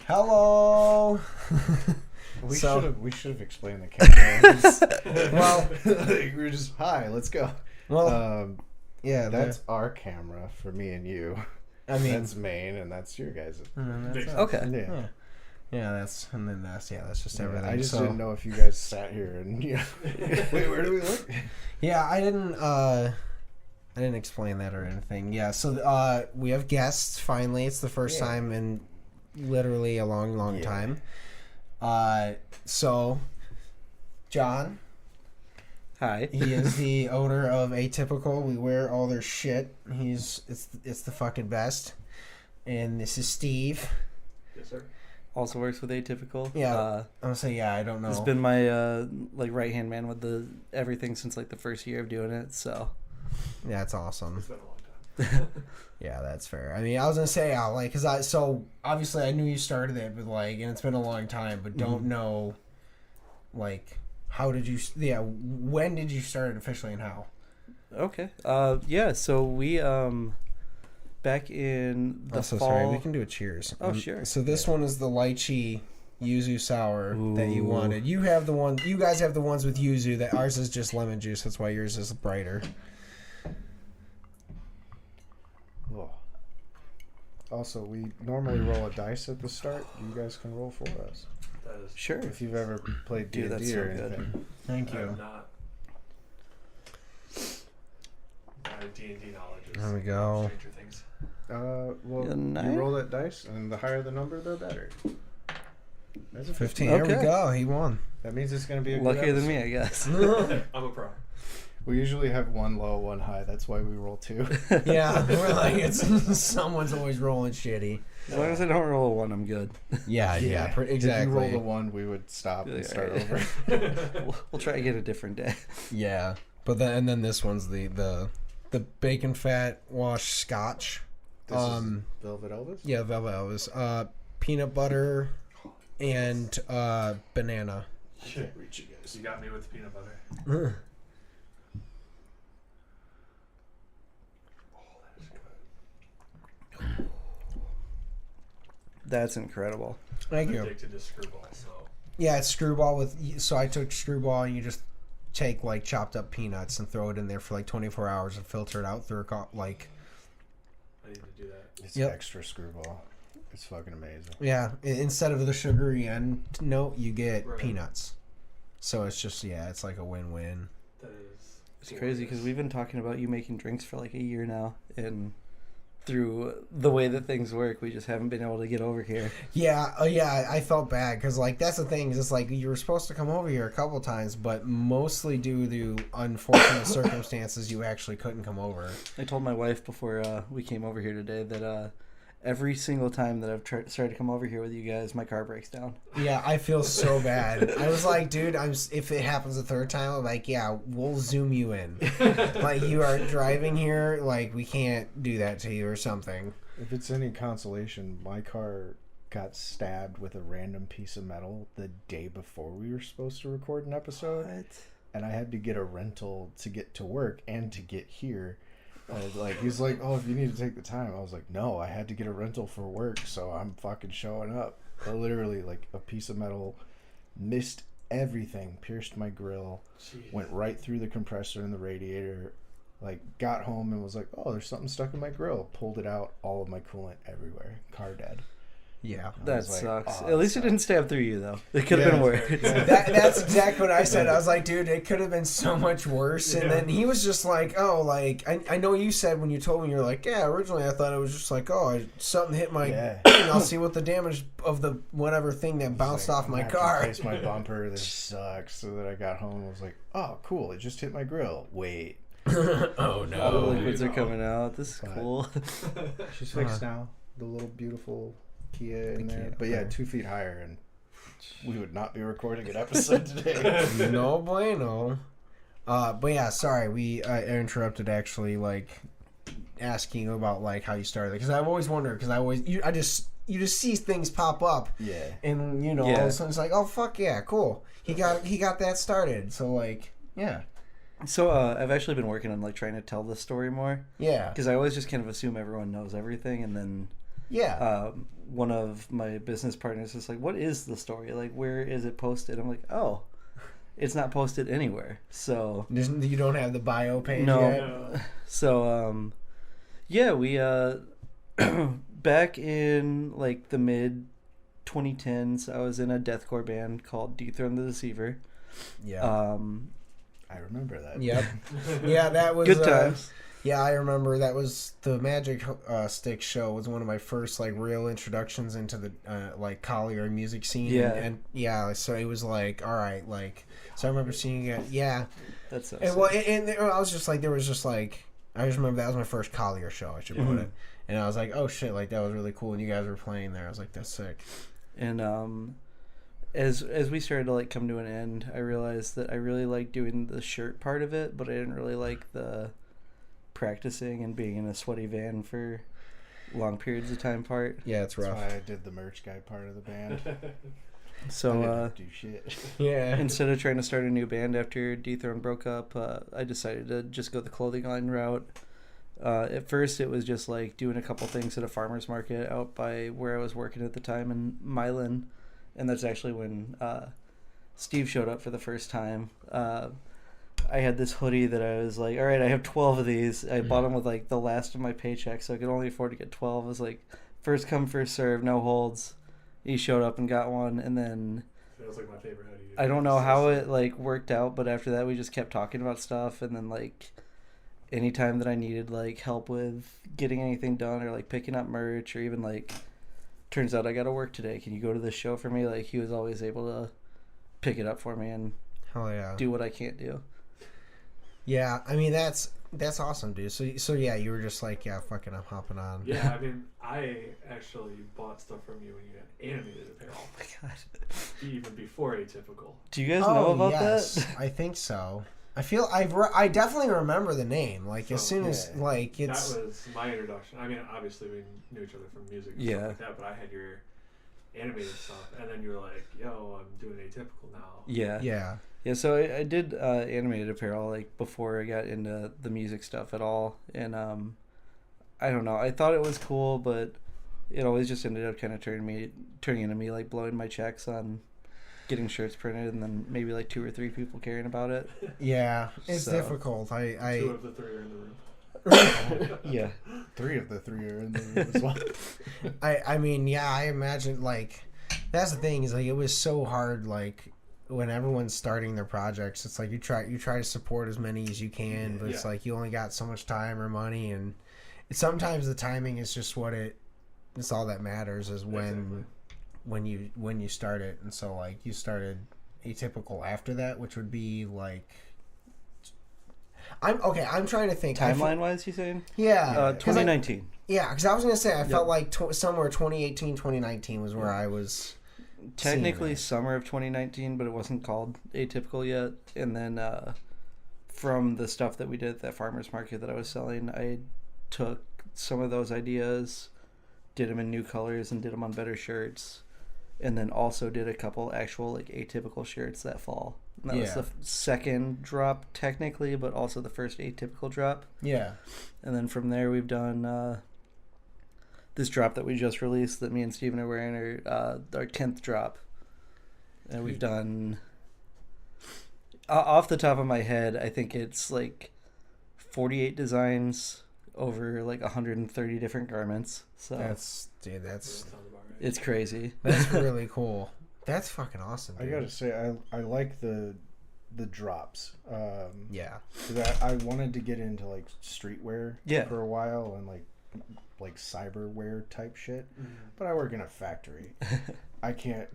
Hello. We should have explained the camera. Well, we were just hi. Let's go. Well, yeah, that's our camera for me and you. I mean, that's main, and that's your guys'. Okay. Yeah, that's just everything. I just didn't know if you guys sat here and wait, where do we look? Yeah, I didn't explain that or anything. Yeah, so we have guests finally. It's the first time in literally a long time. So John, hi. he is the owner of Atypical. We wear all their shit. It's the fucking best. And this is Steve. Yes, sir. Also works with Atypical. Yeah, I'm gonna say I don't know. He's been my right hand man with everything since the first year of doing it. So yeah, it's awesome. It's been a long time. Yeah, that's fair. I mean, I was gonna say so obviously I knew you started it, but and it's been a long time, but don't know, how did you? Yeah, when did you start it officially and how? Okay. So we back in the fall. Sorry, we can do a cheers. Oh, sure. So this one is the lychee yuzu sour that you wanted. You have the one. You guys have the ones with yuzu. That ours is just lemon juice. That's why yours is brighter. Cool. Also, we normally roll a dice at the start. You guys can roll for us. That is Sure. If you've ever played D&D that's so or good. anything. Thank I you. have not. My D&D knowledge is There we go. Stranger Things. You roll that dice, and the higher the number, the better. That's a 15. There we go. He won. That means it's going to be a good Luckier than episode. me, I guess. I'm a pro. We usually have one low, one high. That's why we roll two. Yeah, we're it's someone's always rolling shitty. As long as I don't roll a 1, I'm good. Yeah, If exactly. you rolled a 1, we would stop and start over. We'll try again a different day. Yeah, but then this one's the bacon fat wash scotch. This is Velvet Elvis? Yeah, Velvet Elvis. Peanut butter and banana. I can't reach you guys. You got me with the peanut butter. Oh, that is good. That's incredible. Thank I'm you. addicted to screwball, so. Yeah, it's screwball with. So I took screwball and you just take chopped up peanuts and throw it in there for 24 hours and filter it out through I need to do that. It's Yep. extra screwball. It's fucking amazing. Yeah, instead of the sugary end note, you get Right. peanuts. So it's just it's like a win-win. That is. It's crazy because we've been talking about you making drinks for a year now, and through the way that things work, we just haven't been able to get over here. Yeah, I felt bad because that's the thing. Is it's you were supposed to come over here a couple times, but mostly due to unfortunate circumstances, you actually couldn't come over. I told my wife before we came over here today that every single time that I've started to come over here with you guys, my car breaks down. Yeah, I feel so bad. I was like, dude, if it happens a third time, I'm like, yeah, we'll zoom you in. You are driving here, we can't do that to you or something. If it's any consolation, my car got stabbed with a random piece of metal the day before we were supposed to record an episode. What? And I had to get a rental to get to work and to get here. He's like, oh, if you need to take the time. I was like, no, I had to get a rental for work, so I'm fucking showing up. But literally, a piece of metal missed everything, pierced my grill, went right through the compressor and the radiator. Got home and was like, oh, there's something stuck in my grill. Pulled it out, all of my coolant everywhere. Car dead. Yeah. That was like, sucks. oh, At least it didn't stab through you, though. It could have been worse. That's exactly what I said. I was like, dude, it could have been so much worse. And then he was just like, oh, I know you said when you told me, you're like, yeah, originally I thought it was just something hit my thing. I'll see what the damage of the whatever thing that bounced off my car. Replace my bumper. This sucks. So that I got home and was like, oh, cool. It just hit my grill. Wait. Oh, All the no. liquids are coming out. This is cool. She's fixed now. The little beautiful Kia in there. But yeah, 2 feet higher, and we would not be recording an episode today. No bueno. But yeah, sorry, I interrupted actually, asking about how you started, because I've always wondered, because you just see things pop up, Yeah. and all of a sudden it's like, oh fuck yeah, cool, he got that started, so yeah. So I've actually been working on trying to tell this story more. Yeah. Because I always just kind of assume everyone knows everything, and then Yeah. one of my business partners is like, what is the story? Like, where is it posted? I'm like, oh, it's not posted anywhere. So You don't have the bio page no. yet? No. So yeah, we back in like the mid 2010s, I was in a deathcore band called Dethrone the Deceiver. Yeah. I remember that. Yep. Yeah, that was Good times. Yeah, I remember that was the Magic Stick show was one of my first like real introductions into the like Collier music scene. Yeah. And yeah, so it was like, all right, like, so I remember seeing it. Yeah. That's so And, sick. well, and I was just like, there was just like, I just remember that was my first Collier show, I should put it. And I was like, oh shit, like that was really cool. And you guys were playing there. I was like, that's sick. And as we started to like come to an end, I realized that I really liked doing the shirt part of it, but I didn't really like the practicing and being in a sweaty van for long periods of time part. Yeah, it's That's rough. why I did the merch guy part of the band. I So didn't do shit. Yeah. instead of trying to start a new band after Dethrone broke up, I decided to just go the clothing line route. At first, it was just like doing a couple things at a farmer's market out by where I was working at the time in Milan. And that's actually when Steve showed up for the first time. I had this hoodie that I was like, all right, I have 12 of these. I bought them with like the last of my paycheck, so I could only afford to get 12. It was like first come, first serve, no holds. He showed up and got one, and then That was like my favorite hoodie. I don't know how it like worked out, but after that we just kept talking about stuff, and then like anytime that I needed like help with getting anything done or like picking up merch or even like turns out I got to work today, can you go to this show for me? Like he was always able to pick it up for me and Hell yeah. do what I can't do. Yeah, I mean that's awesome, dude. So yeah, you were just like, yeah, fucking, I'm hopping on. Yeah, I mean, I actually bought stuff from you when you had animated apparel, Oh my god. even before Atypical. Do you guys know about that? I think so. I feel I definitely remember the name. Like as So, soon as yeah. like it's That was my introduction. I mean, obviously we knew each other from music and Yeah. stuff like that, but I had your animated stuff, and then you were like, yo, I'm doing Atypical now. Yeah. yeah. Yeah, so I did animated apparel like before I got into the music stuff at all, and I don't know. I thought it was cool, but it always just ended up kind of turning into me like blowing my checks on getting shirts printed, and then maybe like 2 or 3 people caring about it. Yeah, it's So- difficult. 2 I of the 3 are in the room. Yeah. 3 of the 3 are in the room as well. I mean, yeah, I imagine like that's the thing is like it was so hard like when everyone's starting their projects, it's like you try to support as many as you can, but it's Yeah. like you only got so much time or money, and sometimes the timing is just it's all that matters is Exactly. when you start it. And so like you started Atypical after that, which would be like I'm trying to think Timeline wise, you saying? Yeah, 'cause 2019. yeah, because I was gonna say I Yep. felt like somewhere 2018, 2019 was where I was. Technically it. summer of 2019, but it wasn't called Atypical yet. And then from the stuff that we did at that farmer's market that I was selling, I took some of those ideas, did them in new colors, and did them on better shirts. And then also did a couple actual like Atypical shirts that fall. And that was Yeah. the second drop technically, but also the first Atypical drop. Yeah. And then from there we've done this drop that we just released that me and Steven are wearing, our 10th drop. And we've done, off the top of my head, I think it's like 48 designs over like 130 different garments. So That's That sounds about right. it's crazy. that's really cool. That's fucking awesome, I dude. gotta say, I like the drops. Yeah. 'Cause I wanted to get into like streetwear Yeah. for a while and like cyberwear type shit, Mhm. but I work in a factory. I can't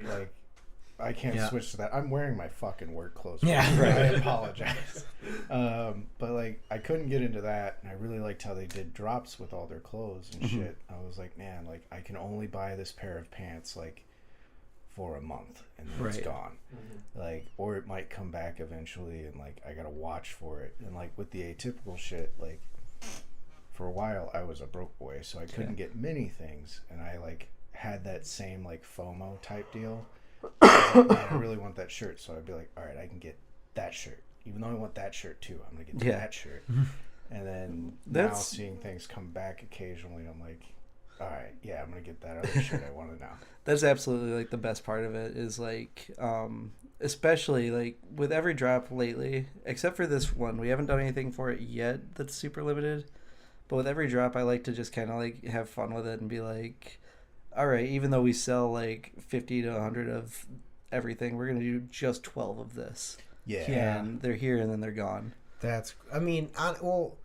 Yeah. switch to that. I'm wearing my fucking work clothes. Yeah. I apologize. But like I couldn't get into that, and I really liked how they did drops with all their clothes and shit. I was like, man, like I can only buy this pair of pants like for a month and then it's Right. gone. Mhm. Like, or it might come back eventually, and like I gotta watch for it. And like with the Atypical shit, like for a while I was a broke boy, so I couldn't get many things, and I like had that same like FOMO type deal. I was like, man, I really want that shirt, so I'd be like, all right, I can get that shirt, even though I want that shirt too. I'm gonna get Yeah. that shirt. And then now That's- seeing things come back occasionally, I'm like, all right, yeah, I'm gonna get that other shirt I wanted now. That's absolutely like the best part of it is like, especially like with every drop lately, except for this one, we haven't done anything for it yet that's super limited. But with every drop, I like to just kind of like have fun with it and be like, all right, even though we sell like 50 to 100 of everything, we're gonna do just 12 of this. Yeah. And they're here and then they're gone. That's, I mean, well,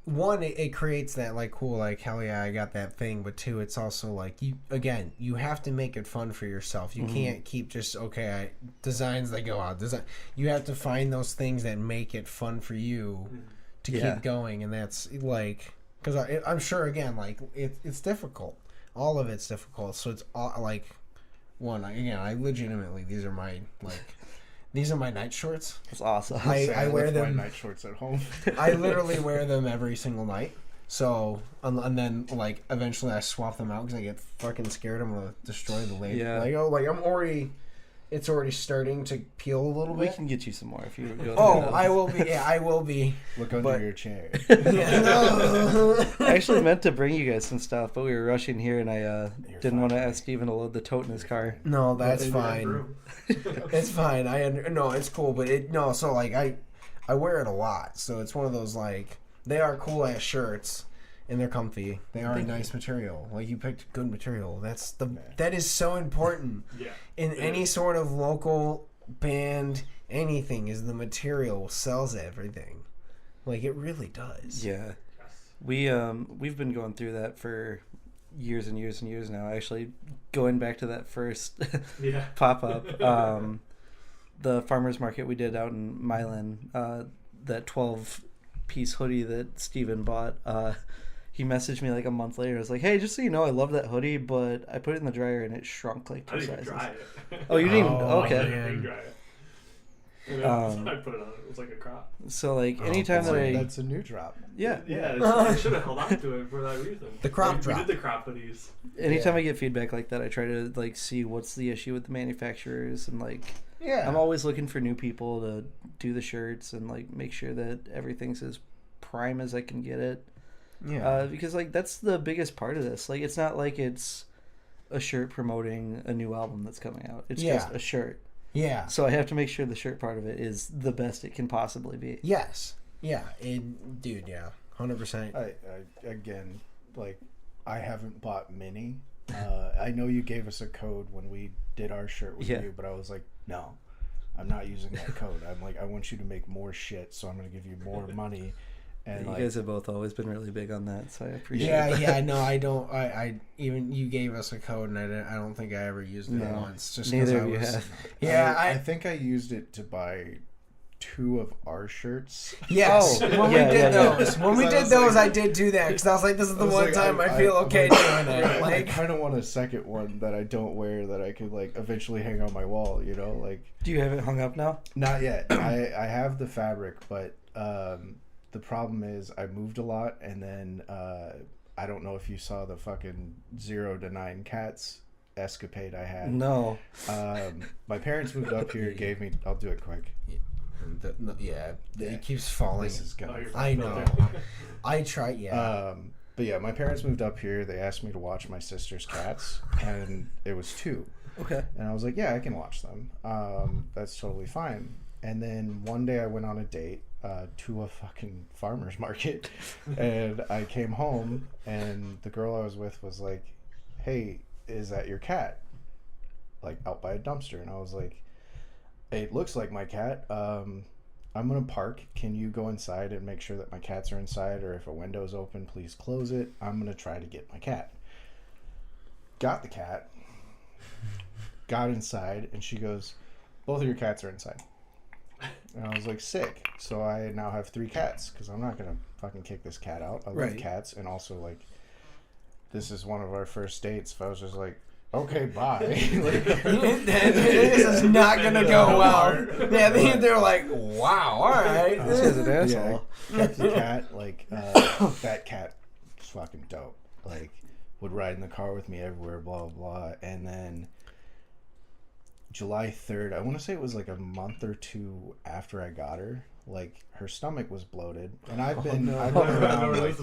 one, it creates that like cool, like, hell yeah, I got that thing. But two, it's also like, you have to make it fun for yourself. You can't keep just, designs that go out. You have to find those things that make it fun for you to keep going. And that's like, because I'm sure, again, like, it's difficult. All of it's difficult. So it's all, like, I legitimately, these are my night shorts. That's awesome. I wear them. My night shorts at home. I literally wear them every single night. So, and then, like, eventually I swap them out because I get fucking scared I'm going to destroy the label. Yeah. It's already starting to peel a little bit. We can get you some more if you go. I will be. Yeah, I will be. Look under your chair. I actually meant to bring you guys some stuff, but we were rushing here, and I didn't want to ask Steven to load the tote in his car. No, that's fine. It's fine. No, it's cool, but so like I wear it a lot, so it's one of those like they are cool ass shirts and they're comfy. They are a nice material. Like you picked good material. That is so important. Yeah. In any sort of local band, anything is the material sells everything. Like it really does. Yeah. We've been going through that for years and years and years now. Actually, going back to that first pop up, the farmers market we did out in Milan, that 12-piece hoodie that Steven bought. He messaged me like a month later. I was like, "Hey, just so you know, I love that hoodie, but I put it in the dryer and it shrunk like 2 sizes." I didn't dry it. Oh, you didn't even? Okay. I didn't dry it. And then I put it on. It was like a crop. So like anytime that's a new drop. Yeah. I should have held on to it for that reason. The crop drop. We did the crop hoodies. Anytime I get feedback like that, I try to like see what's the issue with the manufacturers and like. Yeah. I'm always looking for new people to do the shirts and like make sure that everything's as prime as I can get it. Yeah. Because like that's the biggest part of this. Like it's not like it's a shirt promoting a new album that's coming out. It's just a shirt. Yeah. So I have to make sure the shirt part of it is the best it can possibly be. Yes. Yeah. Dude, yeah. 100%. I again, like, I haven't bought many. I know you gave us a code when we did our shirt with you, but I was like, no, I'm not using that code. I'm like, I want you to make more shit, so I'm going to give you more money. And you guys have both always been really big on that, so I appreciate it. Yeah, no, I don't. I even you gave us a code, and I don't think I ever used it once. Just neither of you have. Yeah, I think I used it to buy 2 of our shirts. Yes, when we did those. When we did those, I did do that because I was like, "This is the one time I feel okay doing it." Like, I kind of want a second one that I don't wear that I could like eventually hang on my wall. You know, like. Do you have it hung up now? Not yet. I have the fabric, but. The problem is I moved a lot, and then I don't know if you saw the fucking 0 to 9 cats escapade I had. No. My parents moved up here, gave me. I'll do it quick. It keeps falling. This is gonna. I know. I try. Yeah. But yeah, my parents moved up here. They asked me to watch my sister's cats, and it was 2. Okay. And I was like, yeah, I can watch them. That's totally fine. And then one day I went on a date to a fucking farmer's market, and I came home, and the girl I was with was like, hey, is that your cat? Like, out by a dumpster. And I was like, it looks like my cat. I'm gonna park. Can you go inside and make sure that my cats are inside, or if a window's open, please close it. I'm gonna try to get my cat. Got the cat, got inside, and she goes, both of your cats are inside. And I was like, sick. So I now have 3 cats because I'm not going to fucking kick this cat out. I love cats. And also, like, this is one of our first dates. If I was just like, okay, bye. Like, this is not going to go well. Yeah, they're like, wow, all right. This is an asshole. Yeah, kept the cat. Like, that cat was fucking dope. Like, would ride in the car with me everywhere, blah, blah, blah. And then July 3rd, I want to say it was like a month or 2 after I got her, like her stomach was bloated, and I've been around like,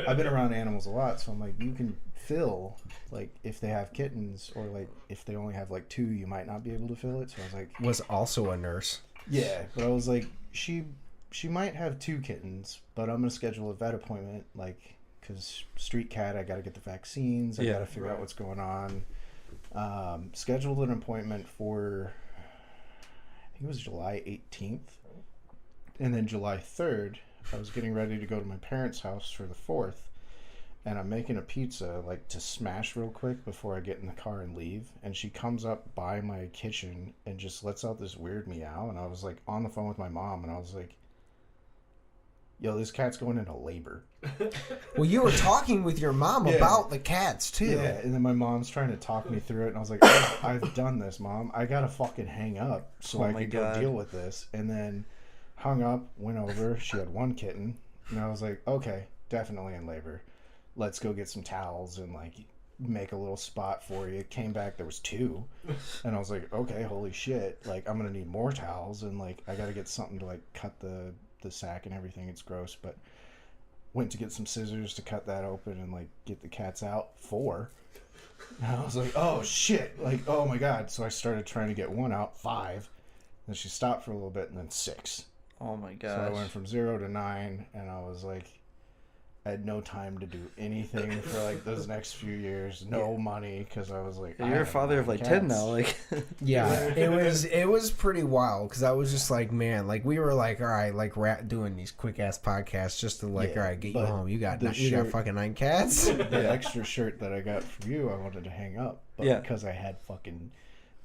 I've been around animals a lot, so I'm like, you can feel like if they have kittens or like if they only have like 2, you might not be able to feel it. So I was like, was also a nurse. Yeah, but I was like, she might have 2 kittens, but I'm gonna schedule a vet appointment, like, because street cat, I got to get the vaccines, I got to figure out what's going on. Scheduled an appointment for, I think it was July 18th, and then July 3rd, I was getting ready to go to my parents' house for the 4th, and I'm making a pizza, like, to smash real quick before I get in the car and leave, and she comes up by my kitchen and just lets out this weird meow, and I was, like, on the phone with my mom, and I was like, yo, this cat's going into labor. Well, you were talking with your mom about the cats, too. Yeah, and then my mom's trying to talk me through it, and I was like, I've done this, Mom. I gotta fucking hang up so I can go deal with this. And then hung up, went over, she had 1 kitten, and I was like, okay, definitely in labor. Let's go get some towels and, like, make a little spot for you. Came back, there was 2. And I was like, okay, holy shit. Like, I'm gonna need more towels, and, like, I gotta get something to, like, cut the sack and everything. It's gross, but went to get some scissors to cut that open and like get the cats out. 4, and I was like, oh shit, like, oh my god. So I started trying to get 1 out. 5, then she stopped for a little bit, and then 6. Oh my god. So I went from 0 to 9, and I was like, I had no time to do anything for like those next few years. No money, because I was like, you're a father of like cats. 10 now, like. Yeah, it was pretty wild, because I was just like, man, like we were like, all right, like doing these quick ass podcasts just to like, all right, get you home. You got fucking 9 cats. The extra shirt that I got from you, I wanted to hang up, but because I had fucking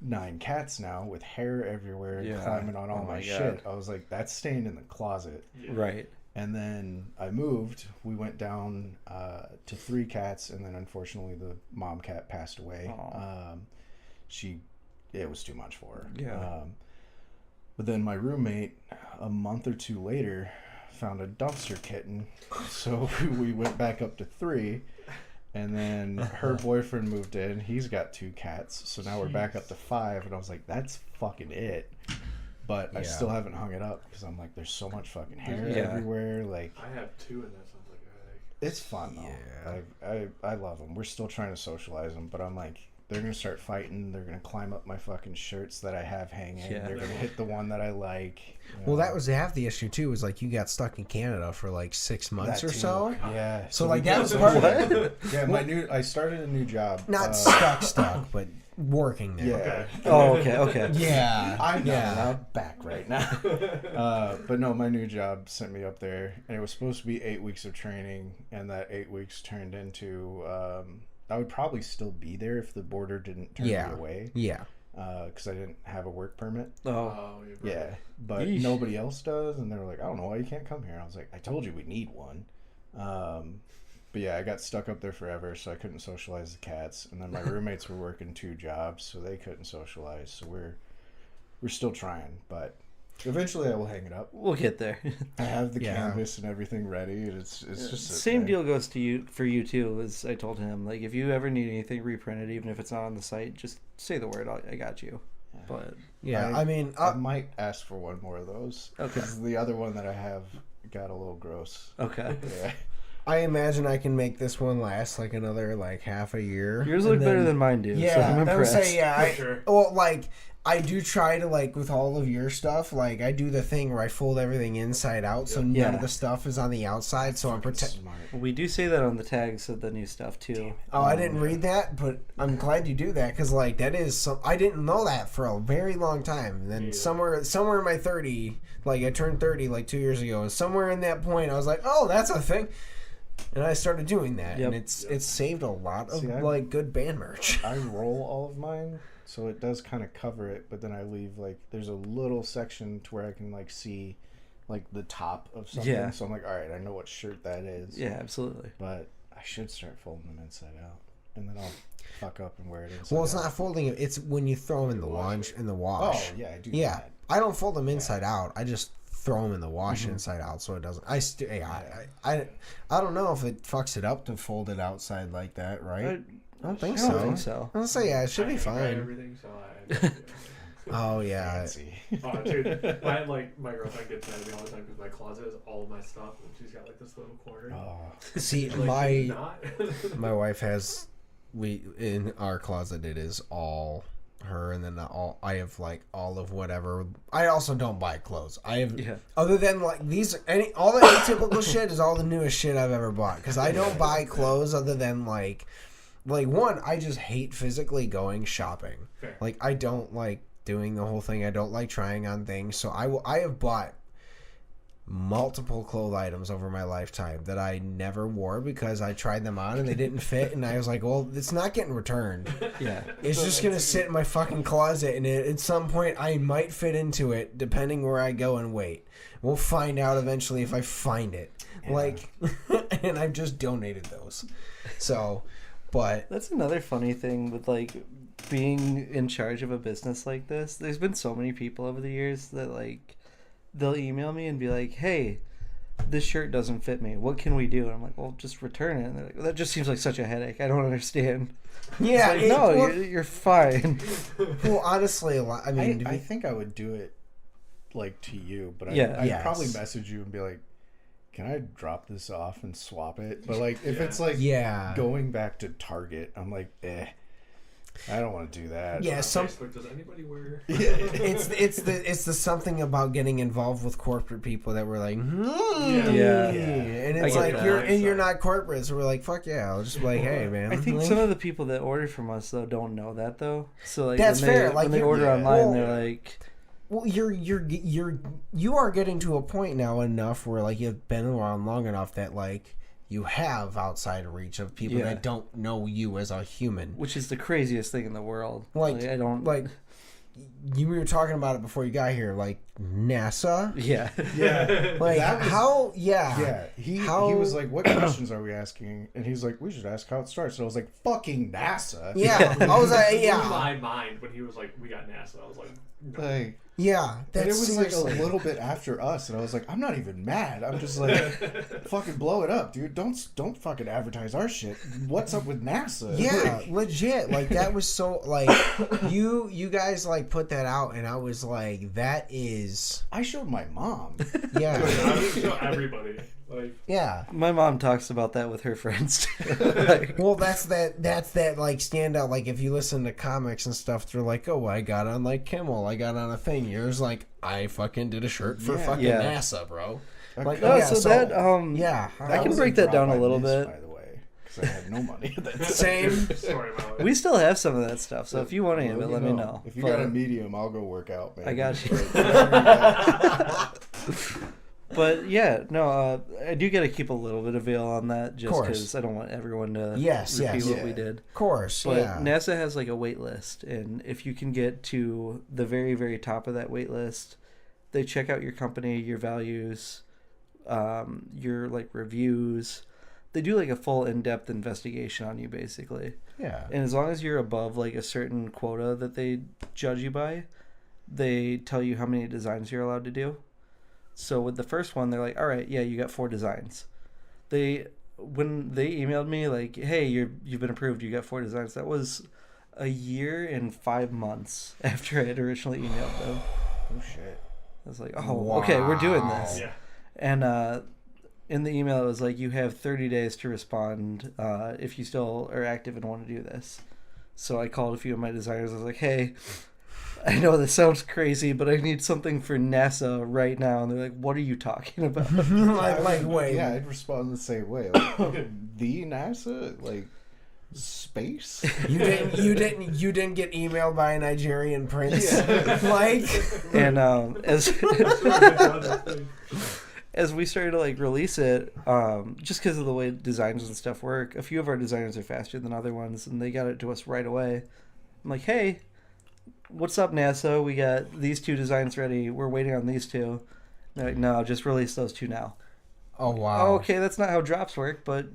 9 cats now with hair everywhere, climbing on all my shit, I was like, that's staying in the closet. Right. And then I moved. We went down to 3 cats, and then unfortunately the mom cat passed away. It was too much for her. Yeah. But then my roommate, a month or 2 later, found a dumpster kitten. So we went back up to 3. And then her boyfriend moved in. He's got 2 cats. So now we're back up to 5. And I was like, that's fucking it. But I still haven't hung it up because I'm like, there's so much fucking hair everywhere. Like, I have 2, and that sounds like a headache. It's fun though. Yeah. I love them. We're still trying to socialize them, but I'm like, they're gonna start fighting. They're gonna climb up my fucking shirts that I have hanging. Yeah. They're gonna hit the one that I like. Well, that was half the issue too. Was like you got stuck in Canada for like 6 months or so. Yeah. So like that was part of it. Yeah, I started a new job. Not stuck, but working there. Yeah. Okay. Oh, okay. Yeah. I'm not allowed back right now. But no, my new job sent me up there, and it was supposed to be 8 weeks of training, and that 8 weeks turned into I would probably still be there if the border didn't turn me away. Yeah. Because I didn't have a work permit. Oh. Yeah. But nobody else does, and they were like, I don't know why you can't come here. I was like, I told you we need one. But yeah, I got stuck up there forever, so I couldn't socialize the cats. And then my roommates were working 2 jobs, so they couldn't socialize. So we're still trying, but eventually I will hang it up. We'll get there. I have the canvas and everything ready. And it's just same deal goes to you for you too. As I told him, like if you ever need anything reprinted, even if it's not on the site, just say the word. I got you. Yeah. But I might ask for one more of those. Okay. Because the other one that I have got a little gross. Okay. Yeah. I imagine I can make this one last like another like half a year. Yours look better than mine do. Yeah, so I'm impressed. I would say well, like I do try to like with all of your stuff. Like I do the thing where I fold everything inside out, so none of the stuff is on the outside. So I'm protecting. We do say that on the tags of the new stuff too. Oh, I didn't read that, but I'm glad you do that because like that is I didn't know that for a very long time. And then somewhere in my 30, like I turned 30 like 2 years ago. Somewhere in that point, I was like, oh, that's a thing. And I started doing that, and it's saved a lot of like good band merch. I roll all of mine, so it does kind of cover it, but then I leave like there's a little section to where I can like see like the top of something. Yeah. So I'm like, all right, I know what shirt that is. Yeah, absolutely. But I should start folding them inside out, and then I'll fuck up and wear it inside. Well, it's not folding it; it's when you throw them in the wash. Oh yeah, I do. Yeah, that. I don't fold them inside out. I just throw them in the wash inside out, so it doesn't. I don't know if it fucks it up to fold it outside like that, right? I don't think so. I don't say it should be fine. Everything, so Oh yeah. Fancy. Oh, dude, my girlfriend gets mad at me all the time because my closet is all of my stuff, and she's got like this little corner. Oh. See, Like, my wife has in our closet it is all her, and then I have like all of whatever. I also don't buy clothes. I have other than like all the atypical shit is all the newest shit I've ever bought, because I don't buy clothes other than like one, I just hate physically going shopping. Fair. Like I don't like doing the whole thing. I don't like trying on things. So I have bought multiple clothes items over my lifetime that I never wore because I tried them on and they didn't fit, and I was like, well, it's not getting returned. Yeah. It's just going to sit in my fucking closet, and at some point I might fit into it depending where I go and wait. We'll find out eventually if I find it. Yeah. Like, and I've just donated those. So, but... That's another funny thing with, like, being in charge of a business like this. There's been so many people over the years that, like, they'll email me and be like, hey, this shirt doesn't fit me. What can we do? And I'm like, well, just return it. And they're like, well, that just seems like such a headache. I don't understand. Yeah. Like, no, you're fine. Well, honestly, I mean... I think I would do it, like, to you. But I'd probably message you and be like, can I drop this off and swap it? But, like, if it's, like, going back to Target, I'm like, I don't want to do that. Yeah, Facebook, does anybody wear? it's the something about getting involved with corporate people that we're like, and it's like you're not corporate, so we're like, fuck yeah, I'll just be like, hey man. I think some of the people that order from us though don't know that though. So like that's fair. When they order online, they're like, well, you are getting to a point now enough where like you've been around long enough that like. You have outside reach of people that don't know you as a human. Which is the craziest thing in the world. Like I don't... Like, we were talking about it before you got here. Like, NASA? Yeah. Yeah. Like, how... Yeah. Yeah. He was like, what questions are we asking? And he's like, we should ask how it starts. And I was like, fucking NASA. Yeah. I was like, It blew my mind when he was like, we got NASA. I was like... No. Like... Yeah, and it was like a little bit after us, and I was like, I'm not even mad. I'm just like, fucking blow it up, dude. Don't fucking advertise our shit. What's up with NASA? Yeah, legit. Like that was so like you guys like put that out, and I was like, that is. I showed my mom. Yeah, I would show everybody. Like, yeah, my mom talks about that with her friends too. Like, well, that's that like standout. Like if you listen to comics and stuff, they're like, oh, I got on like Kimmel, I got on a thing. Yours like I fucking did a shirt for fucking NASA, bro. Like I can break that down a little bit. By the way, because I had no money at that time. Same. We still have some of that stuff, so if you want any of it, let me know. If you got a medium, I'll go work out, man. I got you. But yeah, no, I do got to keep a little bit of veil on that, just because I don't want everyone to repeat what we did. Of course, but NASA has like a wait list, and if you can get to the very, very top of that wait list, they check out your company, your values, your like reviews. They do like a full in-depth investigation on you, basically. Yeah. And as long as you're above like a certain quota that they judge you by, they tell you how many designs you're allowed to do. So with the first one, they're like, all right, yeah, you got 4 designs. When they emailed me like, hey, you've been approved, you got 4 designs. That was a year and 5 months after I had originally emailed them. Oh shit. I was like, okay, we're doing this. Yeah. And in the email, it was like, you have 30 days to respond if you still are active and want to do this. So I called a few of my designers. I was like, hey, I know this sounds crazy, but I need something for NASA right now. And they're like, what are you talking about? like wait. Yeah, I'd respond the same way. Like, the NASA? Like, space? You didn't get emailed by a Nigerian prince? Yeah. Like, and as we started to like release it, just because of the way designs and stuff work, a few of our designers are faster than other ones, and they got it to us right away. I'm like, hey, what's up, NASA? We got these 2 designs ready. We're waiting on these 2. They're like, no, just release those 2 now. Oh, wow. Oh, okay, that's not how drops work, but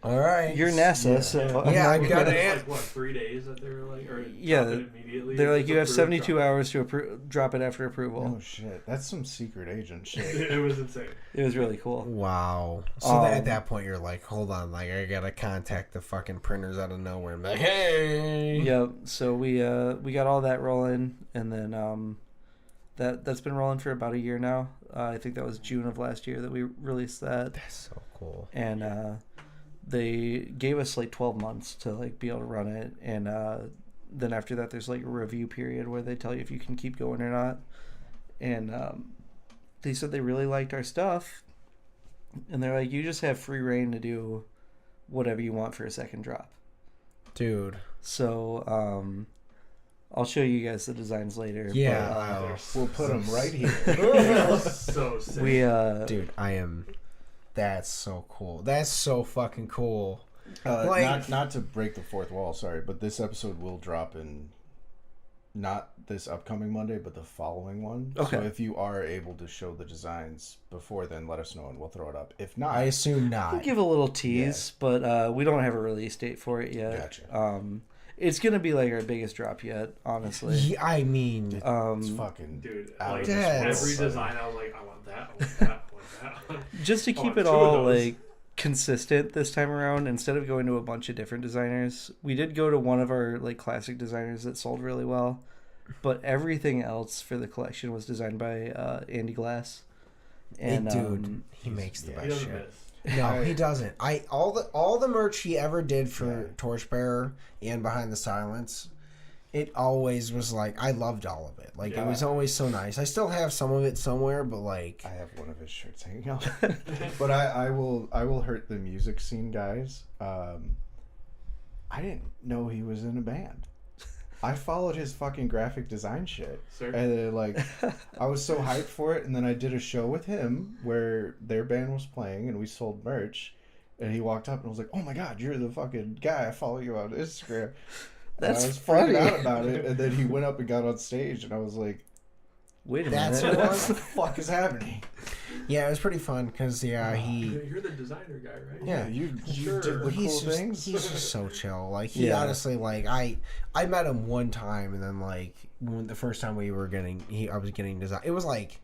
All right. You're NASA, Yeah. so Yeah, I'm I've not got gonna- it. Like what, 3 days that they were like, or Yeah, drop it immediately? They're like, It's you have approved, 72 drop it. hours to drop it after approval. Oh shit, that's some secret agent shit. It was insane. It was really cool. Wow. So at that point, you're like, hold on, like I gotta contact the fucking printers out of nowhere and be like, hey. Yep. So we got all that rolling, and then that's been rolling for about a year now. I think that was June of last year that we released that. That's so cool. And they gave us like 12 months to like be able to run it, and then after that there's like a review period where they tell you if you can keep going or not. And they said they really liked our stuff, and they're like, you just have free reign to do whatever you want for a second drop. Dude. So I'll show you guys the designs later. Yeah. but, We'll put them right here. So sick. we Dude, that's so cool. That's so fucking cool. Not to break the fourth wall, sorry, but this episode will drop in not this upcoming Monday, but the following one. Okay. So if you are able to show the designs before then, let us know and we'll throw it up. If not, I assume We'll not. give a little tease, but we don't have a release date for it yet. Gotcha. It's gonna be like our biggest drop yet, honestly. Yeah, I mean, it's fucking Dude, out like of this world, Yes. every buddy. design, I was like, I want that, I want that, I want that. Just to I keep want it 2 of all those. like consistent this time around, instead of going to a bunch of different designers, we did go to one of our like classic designers that sold really well, but everything else for the collection was designed by Andy Glass. And dude, he makes the yeah. He best doesn't shit. miss. No, he doesn't. All the merch he ever did for Torchbearer and Behind the Silence, it always was like, I loved all of it. Like it was always so nice. I still have some of it somewhere, but like I have one of his shirts hanging out. But I will hurt the music scene guys. I didn't know he was in a band. I followed his fucking graphic design shit. Sir? And then, like, I was so hyped for it, and then I did a show with him where their band was playing and we sold merch, and he walked up and was like, "Oh my god, you're the fucking guy, I follow you on Instagram." That's and I was funny. freaking out about it, and then he went up and got on stage, and I was like, Wait a That's minute. what- "What the fuck is happening?" yeah, it was pretty fun because he You're the designer guy, right? Yeah, you Sure. did the he's cool just, things. he's just so chill. Like he Yeah. honestly, like I met him one time, and then like when the first time we were I was getting design. It was like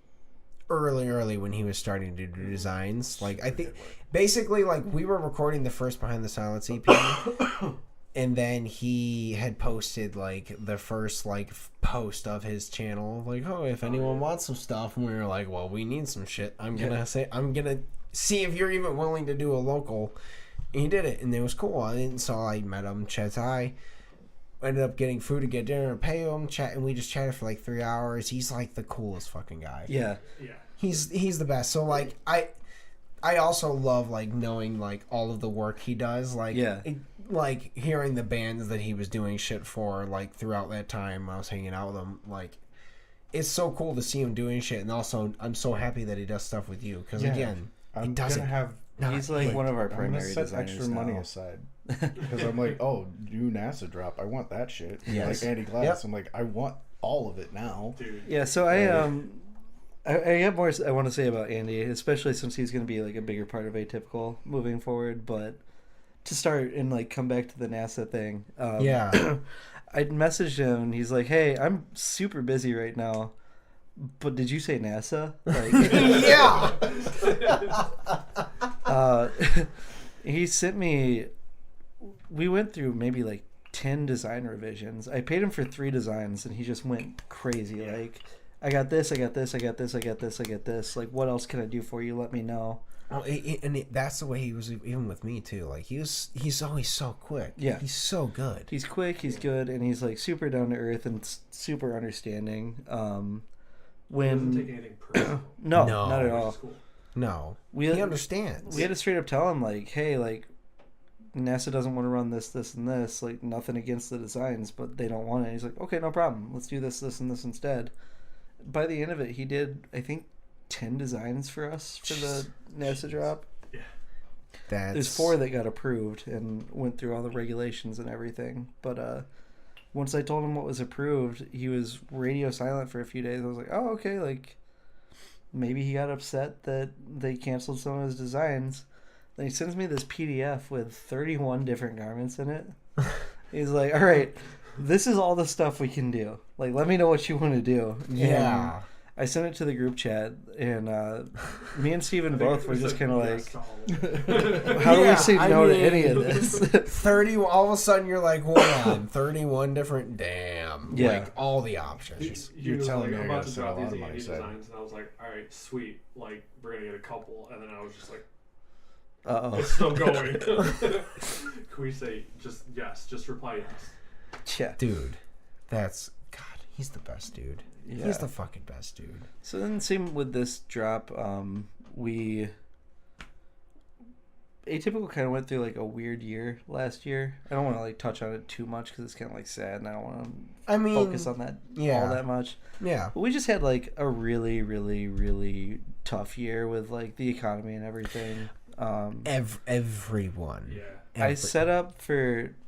early when he was starting to do designs. Like I think basically like we were recording the first Behind the Silence EP. And then he had posted like the first like post of his channel, like, "Oh, if anyone wants some stuff," and we were like, "Well, we need some shit. I'm gonna see if you're even willing to do a local." And he did it, and it was cool. I met him, chat. I ended up getting food to get dinner and pay him, chat, and we just chatted for like 3 hours. He's like the coolest fucking guy. Yeah. Yeah. He's the best. So like I also love like knowing like all of the work he does. Like like hearing the bands that he was doing shit for like throughout that time I was hanging out with him. Like it's so cool to see him doing shit, and also I'm so happy that he does stuff with you because again, I'm it doesn't gonna have He's like one of our I'm gonna primary set designers extra money now. aside because I'm like, oh, new NASA drop, I want that shit. Yes. Like Andy Glass, Yep. I'm like, I want all of it now. Dude. Yeah, so I have more I want to say about Andy, especially since he's going to be like a bigger part of Atypical moving forward. But to start and like come back to the NASA thing, yeah. I messaged him and he's like, "Hey, I'm super busy right now, but did you say NASA?" Like, Yeah. he sent me. We went through maybe like 10 design revisions. I paid him for 3 designs, and he just went crazy. Like, I got this, I got this, I got this, I got this, I got this. Like, what else can I do for you? Let me know. Well, that's the way he was even with me too. Like he's always so quick. Yeah. He's so good. He's quick, he's good, and he's like super down to earth and super understanding. He doesn't When take anything personal. no, No. not at Which all. is cool. No. We He had, understands. we had to straight up tell him like, hey, like NASA doesn't want to run this, and this. Like, nothing against the designs, but they don't want it. He's like, okay, no problem. Let's do this, and this instead. By the end of it, he did, I think, 10 designs for us for the NASA drop. There's 4 that got approved and went through all the regulations and everything. But once I told him what was approved, he was radio silent for a few days. I was like, oh, okay, like maybe he got upset that they canceled some of his designs. And he sends me this PDF with 31 different garments in it. He's like, all right, this is all the stuff we can do. Like, let me know what you want to do. Yeah. And I sent it to the group chat, and me and Steven both were just kind of like, how do we say no to any of this? 30, all of a sudden you're like, hold on, 31 different, damn. Yeah. Like, all the options. You're telling me I I'm gotta about to spend a drop lot these of money, Andy so. designs, and I was like, all right, sweet. Like, we're going to get a couple. And then I was just like, Uh-oh. it's still going. Can we say just yes? Just reply yes. Yeah. Dude, that's, God, he's the best dude. Yeah. He's the fucking best dude. So then same with this drop, Atypical kind of went through like a weird year last year. I don't want to like touch on it too much because it's kind of like sad and I don't want to focus on that all that much. Yeah. But we just had like a really, really, really tough year with like the economy and everything. Everyone. Yeah. I set up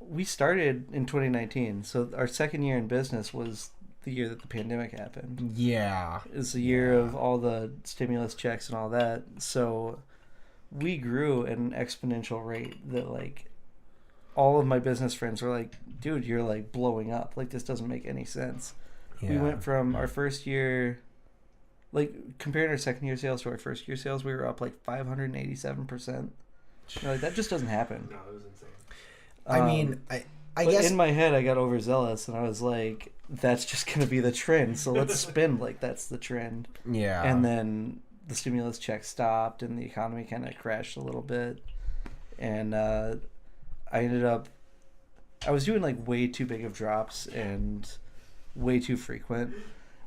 we started in 2019. So our second year in business was the year that the pandemic happened. Yeah. It was the year of all the stimulus checks and all that. So we grew at an exponential rate that like all of my business friends were like, dude, you're like blowing up. Like this doesn't make any sense. Yeah. We went from our first year, like comparing our second year sales to our first year sales, we were up like 587%. Like that just doesn't happen. No, it was insane. I mean, I but guess in my head I got overzealous and I was like, that's just gonna be the trend. So let's spend like that's the trend. Yeah. And then the stimulus check stopped and the economy kind of crashed a little bit. And I was doing like way too big of drops and way too frequent.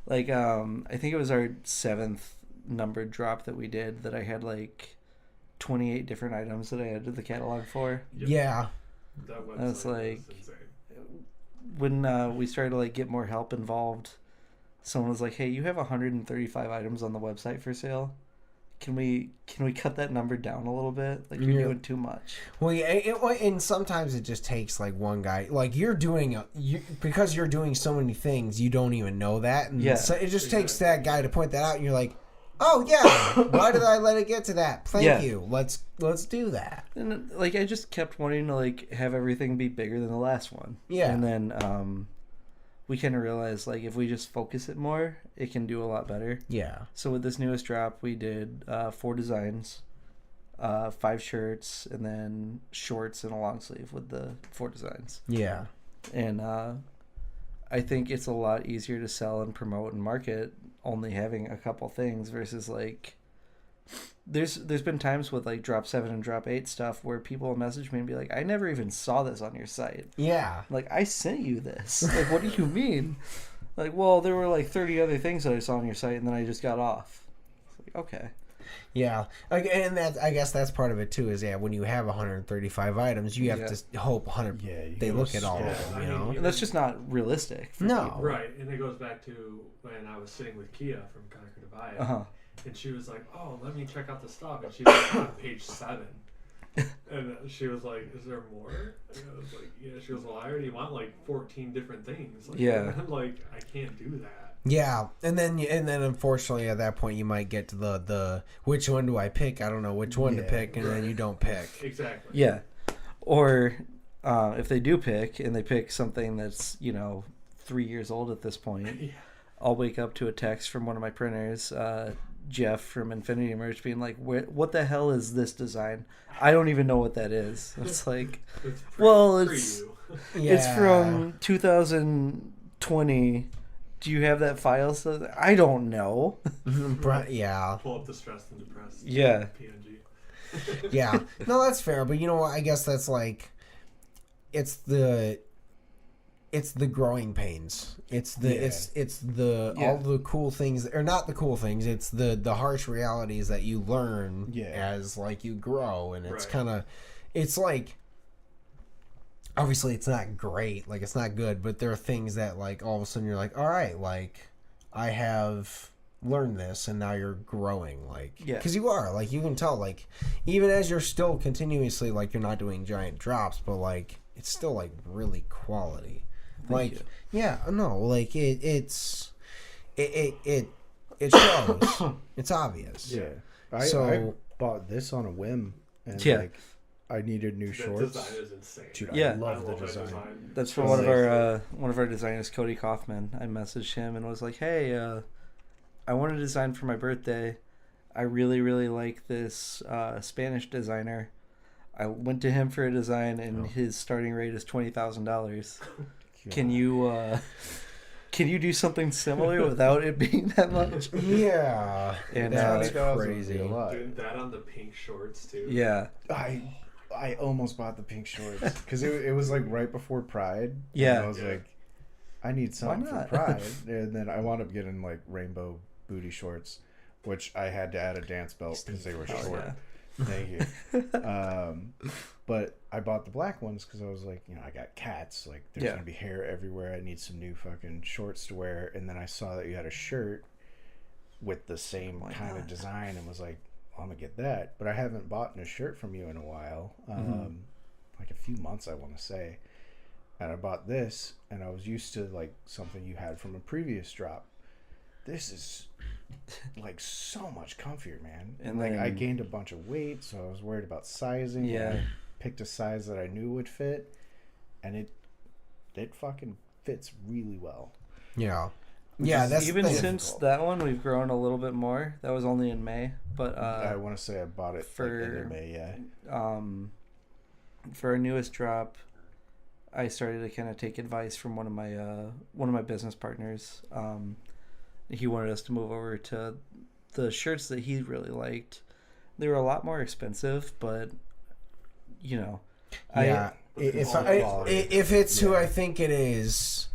Like I think it was our 7th numbered drop that we did that I had like 28 different items that I added the catalog for. Yep. Yeah. That website That's like was insane. when we started to like get more help involved. Someone was like, "Hey, you have 135 items on the website for sale. Can we cut that number down a little bit? Like you're doing too much." Well, yeah, and sometimes it just takes like one guy. Like because you're doing so many things, you don't even know that. And so it just takes that guy to point that out, and you're like, "Oh yeah, why did I let it get to that? Thank you. Let's do that." And like I just kept wanting to like have everything be bigger than the last one. Yeah. And then we kind of realized like if we just focus it more, it can do a lot better. Yeah. So with this newest drop, we did 4 designs, 5 shirts, and then shorts and a long sleeve with the 4 designs. Yeah. And I think it's a lot easier to sell and promote and market only having a couple things versus like there's been times with like drop 7 and drop 8 stuff where people will message me and be like, I never even saw this on your site. Yeah. Like I sent you this. Like what do you mean? Like, well, there were like 30 other things that I saw on your site and then I just got off. It's like, okay. Yeah, and that I guess that's part of it too. Is when you have 135 items, you have to hope 100. Yeah, they look at all of them. You know, and that's just not realistic. No, right, and it goes back to when I was sitting with Kia from Conquer Dubai, and she was like, "Oh, let me check out the stuff," and she was on page 7, and she was like, "Is there more?" And I was like, "Yeah." She goes, "Well, I already want like 14 different things." Like, I'm like, I can't do that. Yeah, and then unfortunately at that point you might get to the which one do I pick? I don't know which one to pick, and then you don't pick. Exactly. Yeah, or if they do pick and they pick something that's 3 years old at this point, I'll wake up to a text from one of my printers, Jeff from Infinity Merch, being like, "What the hell is this design? I don't even know what that is." It's like, it's from 2020. Do you have that file? So I don't know. Yeah. Pull up the stressed and depressed. Yeah. PNG. Yeah. No, that's fair. But you know what? I guess that's like, it's the growing pains. It's the all the cool things, or not the cool things. It's the harsh realities that you learn as like you grow, and it's kind of, it's like. Obviously, it's not great. Like, it's not good. But there are things that, like, all of a sudden you're like, all right, like, I have learned this, and now you're growing. Like, because you are. Like, you can tell, like, even as you're still continuously, like, you're not doing giant drops, but, like, it's still, like, really quality. Thank you. Yeah, no, like, it shows. It's obvious. Yeah. I bought this on a whim. and Yeah. like I needed new The shorts. design is insane. Dude, Yeah. I love the that design. That's from one of our designers, Cody Kaufman. I messaged him and was like, "Hey, I want to design for my birthday. I really, really like this Spanish designer. I went to him for a design, and his starting rate is $20,000. Can you do something similar without it being that much?" Yeah, And that's crazy. crazy. A lot. Dude, that on the pink shorts too. Yeah, I almost bought the pink shorts because it was like right before Pride. Yeah. And I was like, I need something for not? Pride, and then I wound up getting like rainbow booty shorts, which I had to add a dance belt because they were short. yeah. Thank you. But I bought the black ones because I was like, I got cats. Like, there's gonna be hair everywhere. I need some new fucking shorts to wear. And then I saw that you had a shirt with the same kind of design, and was like, I'm gonna get that. But I haven't bought a shirt from you in a while, like a few months, I want to say. And I bought this, and I was used to like something you had from a previous drop. This is like so much comfier, man. And like I gained a bunch of weight, so I was worried about sizing. Yeah. I picked a size that I knew would fit, and it fucking fits really well. Yeah. Yeah, that's even the since that one, we've grown a little bit more. That was only in May, but I want to say I bought it for like end of May, yeah. For our newest drop, I started to kind of take advice from one of my business partners. He wanted us to move over to the shirts that he really liked. They were a lot more expensive, but yeah, if it's who I think it is,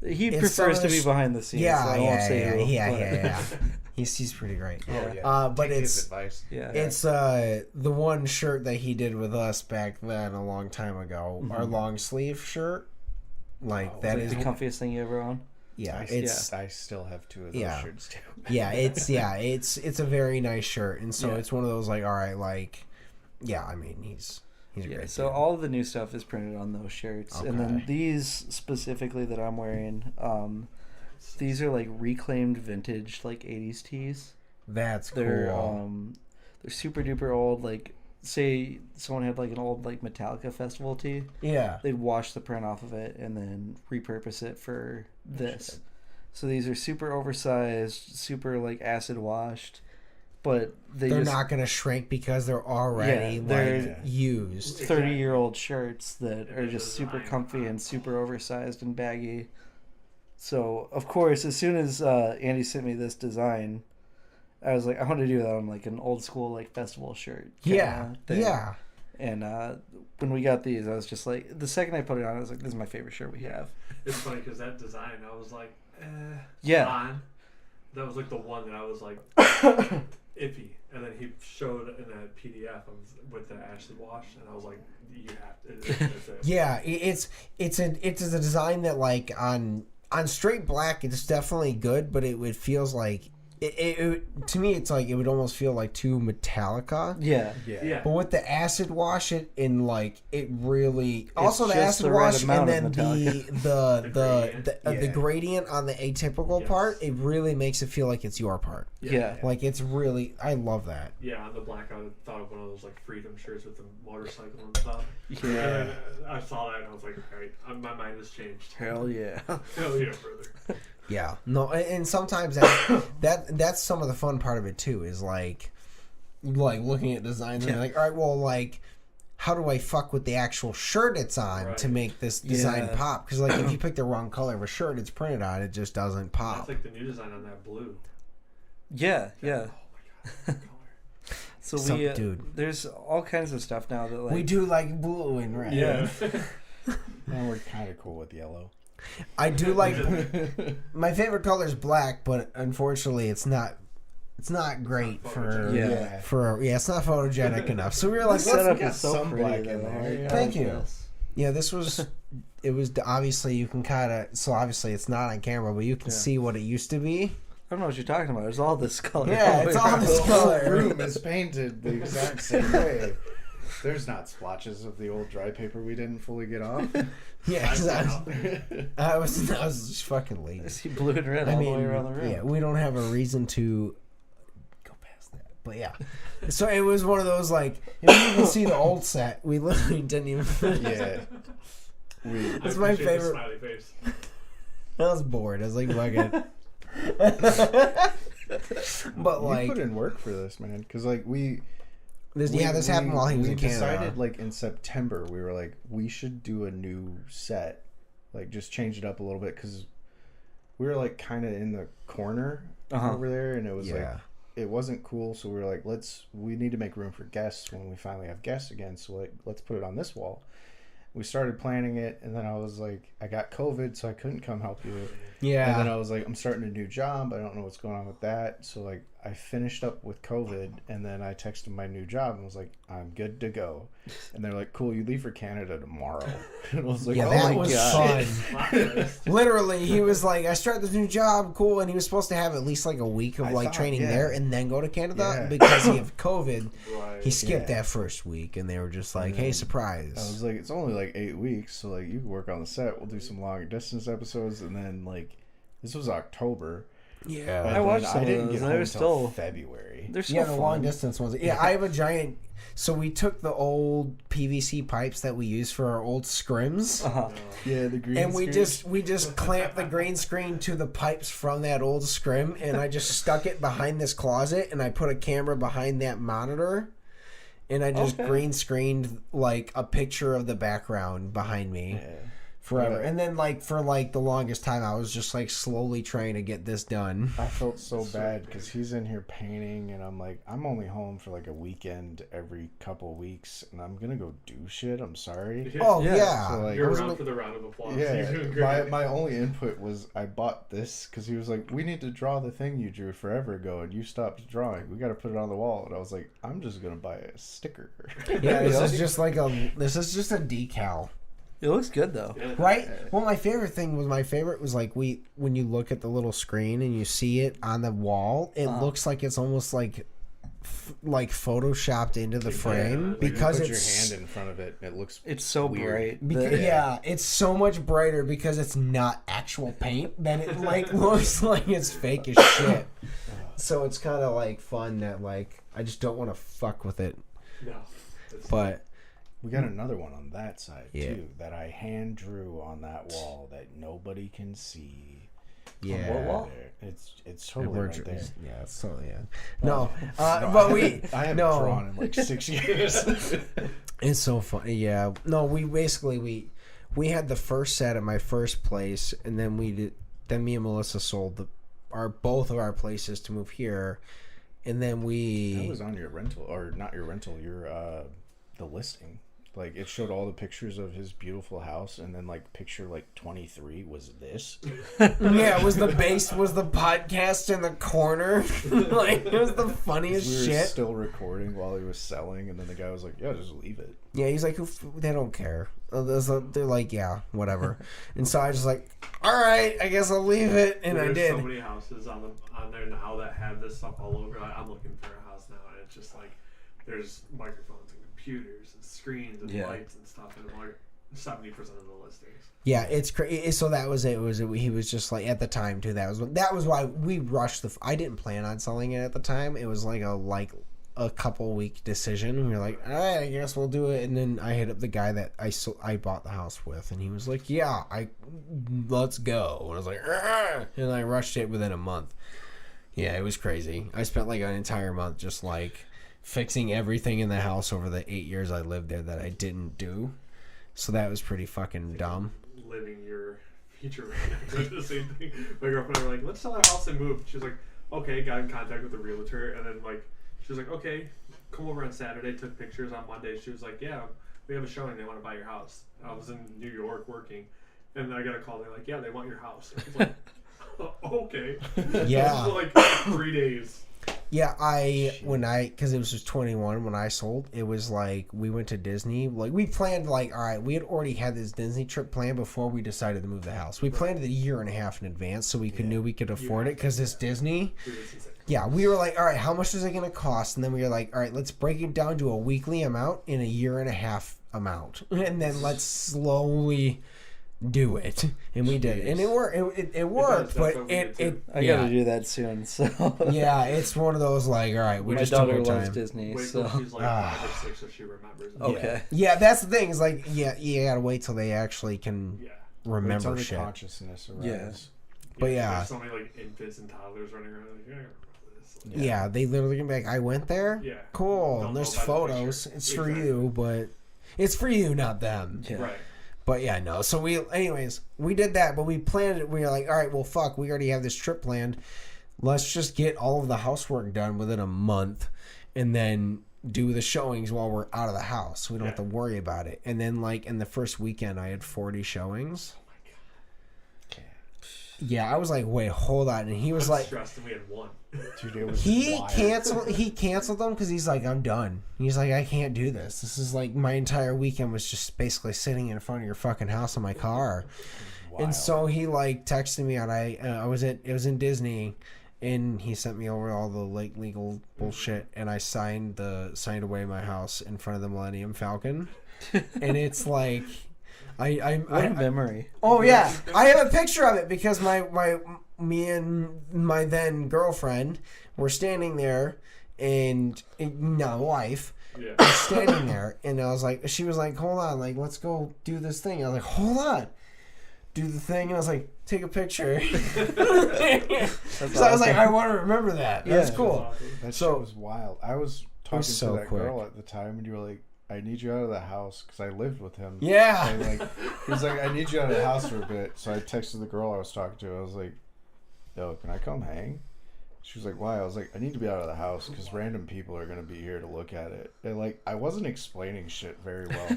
he It's prefers to be some- behind the scenes. yeah, so I won't say who, but- yeah. He's pretty great. Yeah. But Take his it's advice. Yeah. it's the one shirt that he did with us back then a long time ago. Our long sleeve shirt, like that Is is it the comfiest thing you ever own? yeah. I still have two of those Yeah. shirts too. It's a very nice shirt, and so Yeah. it's one of those like, all right, like, yeah. I mean, he's a great. So dude. all of the new stuff is printed on those shirts, and then Okay. these specifically that I'm wearing, these are like reclaimed vintage like 80s tees. That's cool. They're super duper old. Like, say someone had like an old like Metallica festival tee, Yeah. they'd wash the print off of it and then repurpose it for this. So these are super oversized, super like acid washed, but They're not gonna shrink because they're already they're used. 30-year-old shirts that are there's just a super design comfy on and top. super oversized and baggy. So of course, as soon as Andy sent me this design, I was like, I want to do that on like an old school like festival shirt. Yeah. thing. Yeah. And when we got these, I was just like, the second I put it on, I was like, this is my favorite shirt we have. It's funny because that design, I was like, Yeah. on. That was like the one that I was like iffy, and then he showed in that PDF with the Ashley wash, and I was like, you have to. It's it. Yeah. It's a design that like on straight black, it's definitely good, but it feels like it to me, it's like it would almost feel like too Metallica. Yeah. Yeah. But with the acid wash, it really also the just acid the right wash, and amount then of the gradient on the atypical Yes. part, it really makes it feel like it's your part. Yeah. Like it's really, I love that. Yeah, on the black, I thought of one of those like freedom shirts with the motorcycle and stuff. Yeah. And then I saw that and I was like, all right, my mind has changed. Hell yeah. Hell yeah, brother. Yeah, no, and sometimes that's some of the fun part of it too. Is like looking at designs and like, all right, well, like, how do I fuck with the actual shirt it's on to Right. make this design Yeah. pop? Because like if you pick the wrong color of a shirt it's printed on, it just doesn't pop. That's like the new design on that blue. Yeah. Yeah. Oh my god, that color. So Dude. there's all kinds of stuff now that like We do like blue and red. Yeah. And we're kind of cool with yellow. I do like. My favorite color is black, but unfortunately, it's not great for Yeah. it's not photogenic enough. So we were like, The setup let's, is so some pretty. black though. in there. I Thank like you. this. yeah, this was. It was obviously you can kind of obviously it's not on camera, but you can see what it used to be. I don't know what you're talking about. It's all this color. Yeah, it's all this The color. whole room is painted the exact same way. There's not splotches of the old dry paper we didn't fully get off. Yeah, 'cause I I was just fucking I lazy. see blue and red I all mean, the way around the room. yeah, we don't have a reason to go past that, But yeah. So it was one of those, like, if you can see the old set, we literally didn't even finish. Yeah. That's my favorite. Smiley face. I was bored. I was like, fuck it. But like, we put in work for this, man, because like this happened while he was in Canada. We decided like in September we were like we should do a new set, like just change it up a little bit because we were like kind of in the corner over there, and it was like it wasn't cool. So we were like, we need to make room for guests when we finally have guests again. So like let's put it on this wall. We started planning it, and then I was like, I got COVID, so I couldn't come help you. Yeah. And then I was like, I'm starting a new job. I don't know what's going on with that. So like, I finished up with COVID, and then I texted my new job and was like, I'm good to go. And they're like, cool, you leave for Canada tomorrow. And I was like, yeah, that was fun. Literally, he was like, I start this new job, cool, and he was supposed to have at least like a week of training there and then go to Canada because he had COVID. Right. He skipped that first week, and they were just like, hey, surprise. I was like, it's only like 8 weeks, so like you can work on the set. We'll do some long distance episodes, and then like this was October. Yeah, I watched some I didn't of those. get home until February. They're still the long distance ones. Yeah, I have a giant. So we took the old PVC pipes that we used for our old scrims. Yeah, the green. And we just clamped the green screen to the pipes from that old scrim, and I just stuck it behind this closet, and I put a camera behind that monitor, and I just green screened like a picture of the background behind me. Yeah. Forever. And then like for like the longest time I was just like slowly trying to get this done. I felt so bad because he's in here painting, and I'm like, I'm only home for like a weekend every couple weeks, and I'm gonna go do shit. I'm sorry. Oh yeah. So, like, you're around for the round of applause. Yeah. My only input was I bought this because he was like, we need to draw the thing you drew forever ago, and you stopped drawing. We got to put it on the wall. And I was like, I'm just gonna buy a sticker. Yeah, this is just a decal. It looks good though, right? Well, my favorite was like when you look at the little screen and you see it on the wall, it looks like it's almost like photoshopped into the frame because it's your hand in front of it. It's so weird. bright. It's so much brighter because it's not actual paint. Then it like looks like it's fake as shit. So it's kind of like fun that like I just don't want to fuck with it. No, but. We got another one on that side too that I hand drew on that wall that nobody can see. Yeah, what wall? It's totally right there. Yeah, it's totally No, but I haven't drawn in like 6 years. It's so funny. Yeah, no, we had the first set at my first place, and then me and Melissa sold both of our places to move here, and then that was on your rental or not your rental, your the listing. Like it showed all the pictures of his beautiful house, and then like picture like 23 was this. Yeah, it was the podcast in the corner. Like it was the funniest shit. We were still recording while he was selling, and then the guy was like, "Yeah, just leave it." Yeah, he's like, "They don't care." They're like, "Yeah, whatever." And so I was like, "All right, I guess I'll leave it," and I did. There's so many houses on there now that have this stuff all over. Like, I'm looking for a house now, and it's just like there's microphones and computers and screens and lights and stuff, and like 70% of the listings. Yeah, it's crazy. So that was it. He was just like at the time too. That was why we rushed I didn't plan on selling it at the time. It was like a couple week decision. We were like, all right, I guess we'll do it. And then I hit up the guy that I bought the house with, and he was like, yeah, let's go. And I was like, argh! And I rushed it within a month. Yeah, it was crazy. I spent like an entire month just like fixing everything in the house over the 8 years I lived there that I didn't do. So that was pretty fucking dumb. Living your future right now. The same thing. My girlfriend and I were like, let's sell our house and move. She was like, okay, got in contact with the realtor, and then like she was like, okay, come over on Saturday, took pictures on Monday. She was like, yeah, we have a showing, they want to buy your house. I was in New York working, and I got a call, they're like, yeah, they want your house. I was like, okay. Yeah. For like 3 days. Yeah, because it was just 21 when I sold, it was like we went to Disney. Like we planned like, all right, we had already had this Disney trip planned before we decided to move the house. We planned it a year and a half in advance so we knew we could afford it because this Disney. Yeah, we were like, all right, how much is it going to cost? And then we were like, all right, let's break it down to a weekly amount and a year and a half amount. And then let's slowly do it, and we did, and it worked. It worked, but I gotta do that soon. So yeah, it's one of those like, all right, we my just daughter took our loves time. Disney, Wait so till she's like 5 or 6 so she remembers. okay. Yeah, that's the thing. Is like, you gotta wait till they actually can remember wait till shit. the consciousness arrives. Yeah. But yeah, there's so many like infants and toddlers running around. Like, I remember this. Like, yeah, they literally can be like, I went there. Yeah. Cool. Don't And there's know about the photos. picture. It's for you, but it's for you, not them. Yeah. Right. But yeah, no. So anyways, we did that, but we planned it. We were like, all right, well, fuck, we already have this trip planned. Let's just get all of the housework done within a month, and then do the showings while we're out of the house. We don't have to worry about it. And then, like, in the first weekend, I had 40 showings. Oh my god. Yeah, I was like, wait, hold on. And he was like, stressed, and we had one. Dude, it was he wild. canceled them because he's like, I'm done. He's like, I can't do this. This is like, my entire weekend was just basically sitting in front of your fucking house in my car. Wild. And so he like texted me out. It was in Disney, and he sent me over all the like legal bullshit, and I signed away my house in front of the Millennium Falcon, and it's like, What a memory. Oh yeah, I have a picture of it because me and my then girlfriend were standing there, and now wife. Yeah. Was standing there, and I was like, she was like, hold on, like, let's go do this thing. I was like, hold on, do the thing, and I was like, take a picture. So I was like, I want to remember that. That's cool. That So- shit was wild. I was talking so to that quick. girl at the time, and you were like, I need you out of the house, because I lived with him. Yeah. And like, he was like, I need you out of the house for a bit. So I texted the girl I was talking to. I was like, yo, can I come hang? She was like, why? I was like, I need to be out of the house because random people are going to be here to look at it. And like, I wasn't explaining shit very well.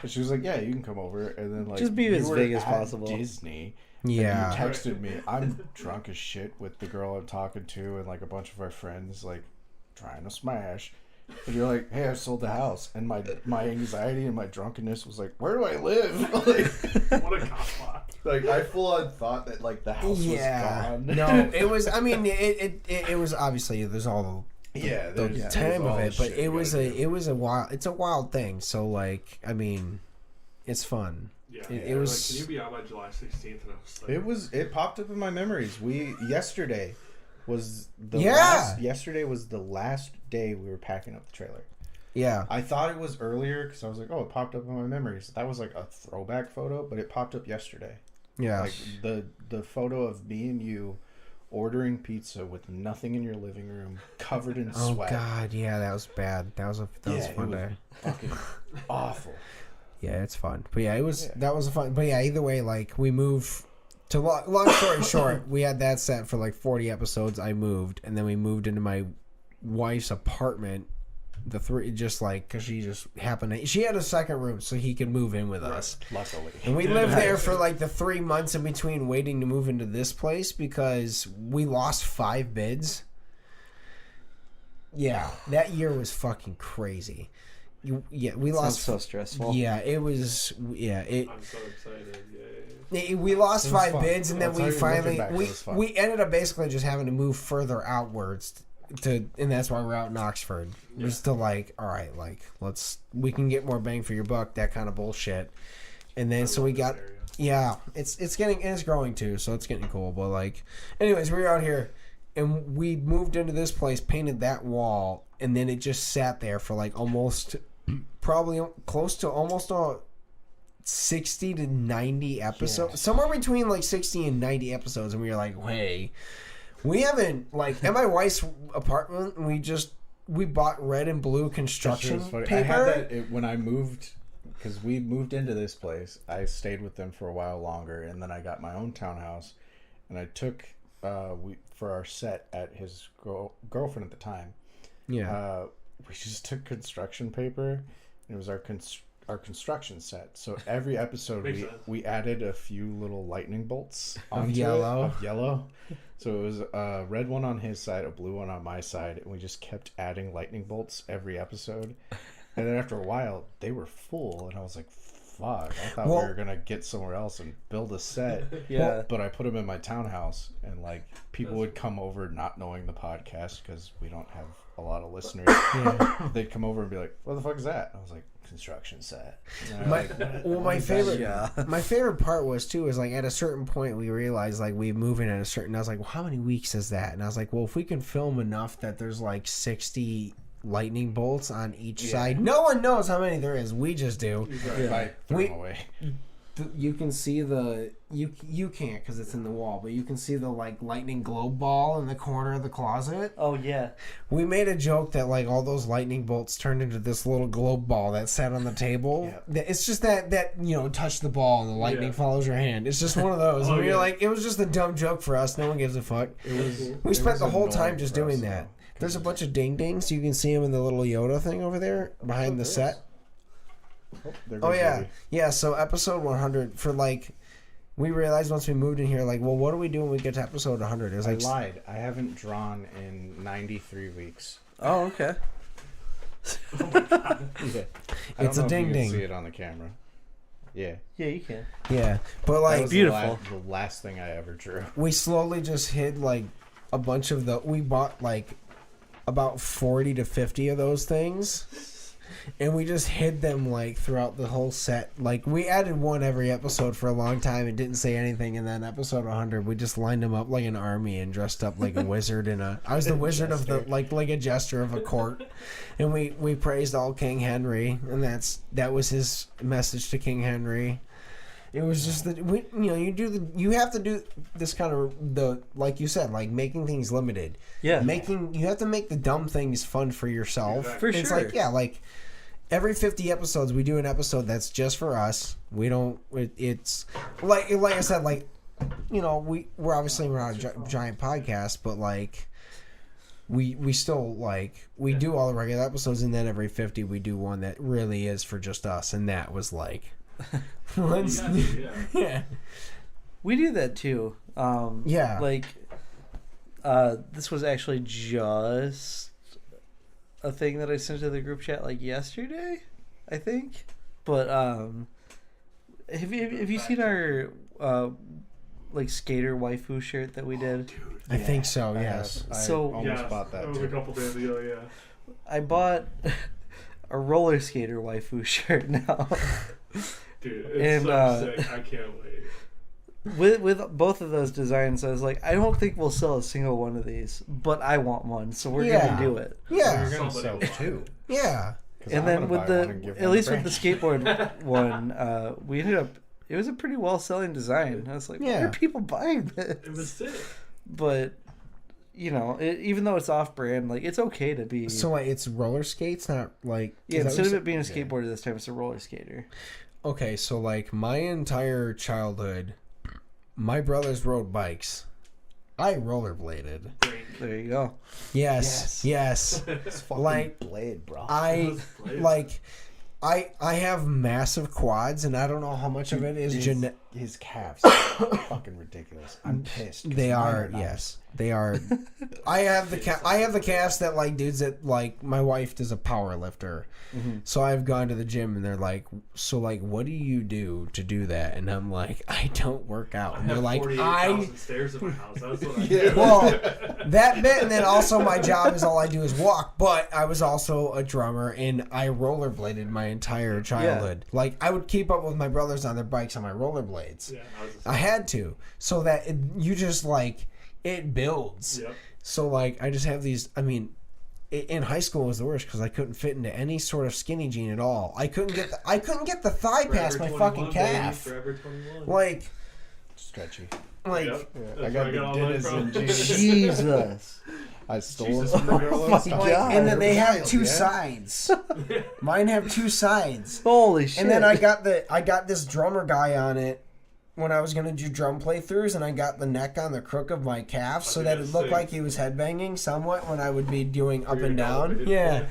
And she was like, yeah, you can come over. And then like, Just be you as were vague as at possible. Disney. Yeah. And you texted me. I'm drunk as shit with the girl I'm talking to and like a bunch of our friends like trying to smash. And you're like, hey, I sold the house. And my anxiety and my drunkenness was like, where do I live? Like, What a cop block. like I full on thought that like the house was gone. No, it was. I mean, it was obviously there's all Yeah, the there's time all of the it, but shit it you was gotta do. it's a wild thing. So like, I mean, it's fun. Yeah. It was. Like, can you be out by July 16th? And I was like, It popped up in my memories. Yesterday was the last day we were packing up the trailer. Yeah. I thought it was earlier because I was like, oh, it popped up in my memories. That was like a throwback photo, but it popped up yesterday. Yeah. Like the photo of me and you ordering pizza with nothing in your living room, covered in Oh sweat. God, yeah, that was bad. That was a fun day. Fucking awful. Yeah, it's fun. But yeah, that was a fun. But yeah, either way, like we moved. To long story short, we had that set for like 40 episodes. I moved, and then we moved into my wife's apartment. The three, just like, because she just happened to, she had a second room, so he could move in with us. Luckily. And we lived there for like the 3 months in between waiting to move into this place because we lost 5 bids. Yeah, that year was fucking crazy. We lost. Sounds so stressful. Yeah, it was. Yeah, I'm so excited. Yay. We lost 5 fun. bids, and then I'll we tell you, finally looking back, it was fun. we ended up basically just having to move further outwards and that's why we're out in Oxford. We're still like, all right, like we can get more bang for your buck, that kind of bullshit. And then so we got it's growing too, so it's getting cool. But like, anyways, we were out here and we moved into this place, painted that wall, and then it just sat there for like probably close to almost 60 to 90 episodes, somewhere between like 60 and 90 episodes, and we were like, hey, we haven't, like, at my wife's apartment, we bought red and blue construction paper. I had that when I moved, because we moved into this place. I stayed with them for a while longer, and then I got my own townhouse, and I took for our set at his girlfriend at the time. Yeah, we just took construction paper. And it was our construction set. So every episode we added a few little lightning bolts of yellow. So it was a red one on his side, a blue one on my side, and we just kept adding lightning bolts every episode. And then after a while, they were full, and I was like, fuck. I thought we were going to get somewhere else and build a set. Yeah. But I put them in my townhouse, and like people would come over not knowing the podcast because we don't have a lot of listeners. Yeah. They'd come over and be like, what the fuck is that? I was like, construction set. My favorite part was too is like at a certain point we realized like we move in at a certain. I was like, well, how many weeks is that? And I was like, well, if we can film enough that there's like 60 lightning bolts on each side, no one knows how many there is. We just do. Throw them away. You can see the you can't because it's in the wall, but you can see the like lightning globe ball in the corner of the closet. Oh yeah. We made a joke that like all those lightning bolts turned into this little globe ball that sat on the table. It's just that touch the ball and the lightning follows your hand. It's just one of those. And we were like, it was just a dumb joke for us. No one gives a fuck. We spent the whole time just doing that. There's a bunch of ding dings. You can see them in the little Yoda thing over there behind the set. Oh yeah. Baby. Yeah, so episode 100 for like we realized once we moved in here like, well, what do we do when we get to episode 100? It was like I lied. I haven't drawn in 93 weeks. Oh, okay. Oh my god. Yeah. It's a ding ding. See it on the camera. Yeah. Yeah, you can. Yeah. But like that was beautiful. The last thing I ever drew. We slowly just hid like a bunch of we bought like about 40 to 50 of those things. And we just hid them like throughout the whole set. Like we added one every episode for a long time and didn't say anything. And then episode 100, we just lined them up like an army and dressed up like a wizard I was the wizard of the like a jester of a court. And we praised all King Henry, and that was his message to King Henry. It was just that you have to do this kind of like you said, like making things limited. Yeah. You have to make the dumb things fun for yourself. For it's sure. Like every 50 episodes we do an episode that's just for us. We don't. It's like I said, like we're obviously not a giant podcast, but like we still like we do all the regular episodes, and then every 50 we do one that really is for just us, and that was like. Yeah. We do that too. Like this was actually just a thing that I sent to the group chat like yesterday, I think. But have you seen our like skater waifu shirt that we did? Dude, I think so. Yes. I almost bought that. That was a couple days ago. Yeah. I bought a roller skater waifu shirt now. Dude, it's so sick. I can't wait. With both of those designs, I was like, I don't think we'll sell a single one of these, but I want one, so we're gonna do it. Yeah, you're gonna sell two. Yeah, and then with at least with the skateboard one, we ended up. It was a pretty well selling design. I was like, why are people buying this? It was sick. But even though it's off brand, like it's okay to be. So like it's roller skates, not like instead of it being a skateboarder this time, it's a roller skater. Okay, so like my entire childhood, my brothers rode bikes. I rollerbladed. There you go. Yes. It's fucking like blade, bro. I have massive quads, and I don't know how much of it is genetic. His calves are fucking ridiculous. I'm pissed. They are, yes. They are. I have the calves that like dudes that like my wife is a power lifter. Mm-hmm. So I've gone to the gym and they're like, so like what do you do to do that? And I'm like, I don't work out. And they're like, stairs in my house. That's what I do. Well, that bit, and then also my job is all I do is walk. But I was also a drummer and I rollerbladed my entire childhood. Yeah. Like I would keep up with my brothers on their bikes on my rollerblades. Yeah, I had to, so that you just like it builds. Yep. So like I just have these. I mean, in high school it was the worst because I couldn't fit into any sort of skinny jean at all. I couldn't get the thigh past my fucking calf. Forever 21. Like stretchy. Like I got the Denizen jeans. Jesus. I stole it. Oh my god! And then they have two sides. Mine have two sides. Holy shit! And then I got this drummer guy on it when I was gonna do drum playthroughs, and I got the neck on the crook of my calf so that it looked like he was headbanging somewhat when I would be doing up and down. Yeah.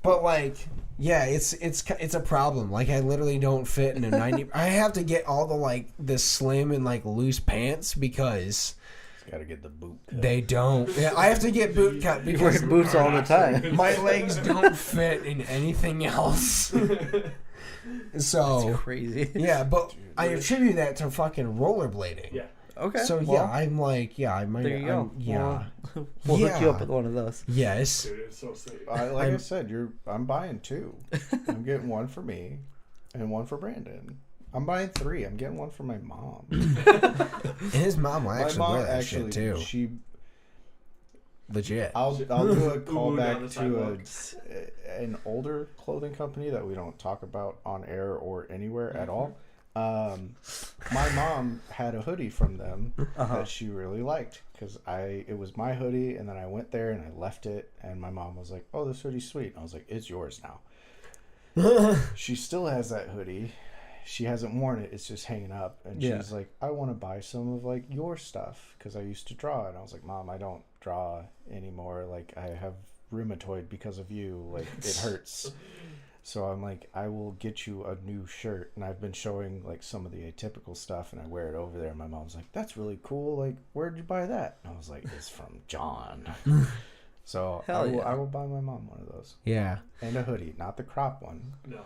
But like, yeah, it's a problem. Like I literally don't fit in a 90. I have to get all the slim and like loose pants because. Gotta get the boot cut. They don't. Yeah, I have to get boot cut because you wear boots all the time. My legs don't fit in anything else. So That's crazy. Yeah, but Dude, I attribute that to fucking rollerblading. Yeah. Okay. So well, I'm like, I might. there you go. Yeah. We'll hook you Yeah. up with one of those. Yes. Dude, it's so sick. I said, I'm buying 2. I'm getting one for me and one for Brandon. I'm buying 3. I'm getting one for my mom. And his mom will actually wear that shit too. She Legit. I'll do a down the callback to sidewalk. an older clothing company that we don't talk about on air or anywhere at all. My mom had a hoodie from them that she really liked because it was my hoodie, and then I went there and I left it, and my mom was like, "Oh, this hoodie's sweet." And I was like, "It's yours now." She still has that hoodie. She hasn't worn it. It's just hanging up, and she's like, "I want to buy some of like your stuff because I used to draw." And I was like, "Mom, I don't draw anymore. Like I have rheumatoid because of you. Like it hurts." So I'm like, I will get you a new shirt. And I've been showing like some of the Atypical stuff, and I wear it over there. And my mom's like, "That's really cool. Like, where'd you buy that?" And I was like, "It's from John." So I will buy my mom one of those. Yeah. And a hoodie, not the crop one. No.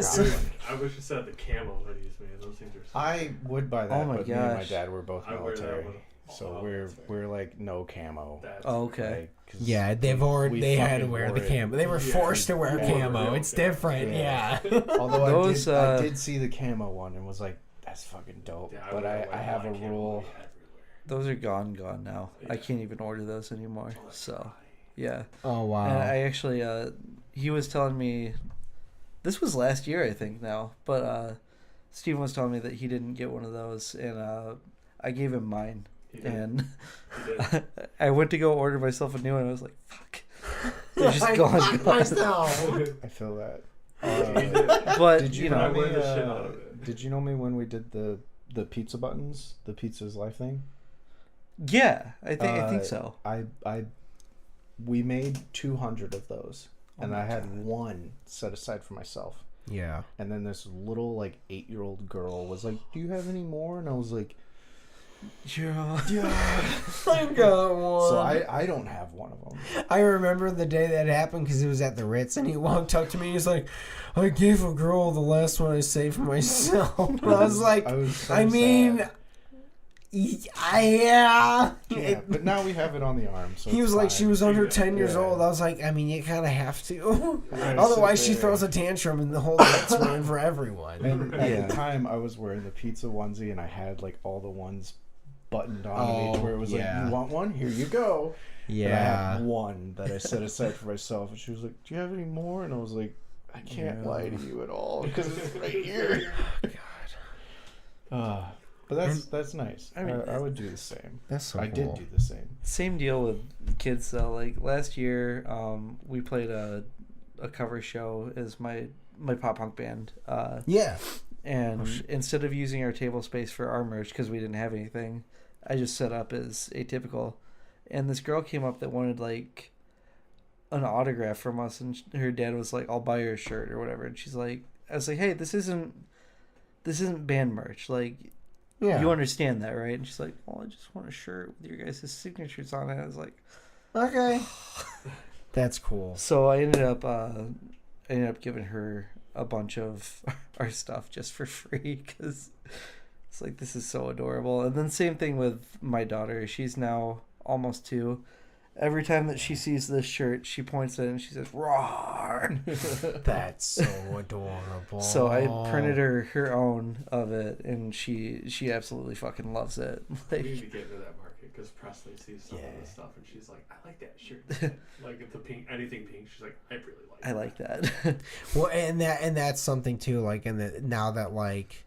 So- I wish you said the camo hoodies, man. Those things are so I would buy that, Oh my but me and my gosh. dad were both I wear that military. one. So Oh, we're that's fair. we're like no camo. That's Oh, okay. Like, 'cause Yeah, they had to fucking wear the wore it. camo. They were Yeah. forced to wear Yeah. camo. It's different. Yeah. Yeah. Although Those, I did see the camo one and was like, that's fucking dope. Yeah, But wear I have a black camo rule. everywhere. Those are gone now. I Yeah. can't even order those anymore. So, yeah. Oh wow. And I actually, he was telling me, this was last year, I think now, but Steven was telling me that he didn't get one of those, and I gave him mine. He did. And He did. I went to go order myself a new one, and I was like, fuck. They're just I gone. fucked myself. I feel that. He did. But, Did you, you know know, I wear me? the shit out of it. Did you know me when we did the pizza buttons, the Pizza's Life thing? yeah, I think so. We made 200 of those, and my I had one set aside for myself. Yeah. And then this little like 8-year-old girl was like, "Do you have any more?" And I was like, Yeah. I got one. "So I don't have one of them." I remember the day that happened because it was at the Ritz, and he walked up to me. He's like, "I gave a girl the last one I saved for myself." And I was like, I was so I mean, sad. yeah. Yeah, but now we have it on the arm. So He was it's like, fine. she was under Yeah. 10 years Yeah. old. I was like, I mean, you kind of have to. Right, Otherwise, sit she there. throws a tantrum and the whole night's ruined for everyone. And at Yeah. the time, I was wearing the pizza onesie, and I had like all the ones buttoned on me to where it was yeah. like, "You want one? Here you go." And I Yeah. had one that I set aside for myself, and she was like, "Do you have any more?" And I was like, "I can't Yeah. lie to you at all because it's right here." God. But that's nice. I mean, I would do the same. That's so I did cool. do the same. Same deal with kids though. Like last year, we played a cover show as my pop punk band. Yeah. And instead of using our table space for our merch because we didn't have anything, I just set up as Atypical. And this girl came up that wanted like an autograph from us, and her dad was like, "I'll buy her a shirt or whatever." And she's like, "I was like, hey, this isn't band merch. Like, Yeah. you understand that, right?" And she's like, "Well, I just want a shirt with your guys' signatures on it." I was like, Okay. That's cool. so I ended up giving her a bunch of our stuff just for free because it's like, this is so adorable. And then same thing with my daughter. She's now almost 2. Every time that she sees this shirt, she points at it and she says, "Roar!" That's so adorable. So I printed her own of it, and she absolutely fucking loves it. We need Like, to get into that market because Presley sees some of Yeah. this stuff and she's like, "I like that shirt." Like if the pink, anything pink, she's like, "I really like." I like that. Well, and that's something too. Like, now that like,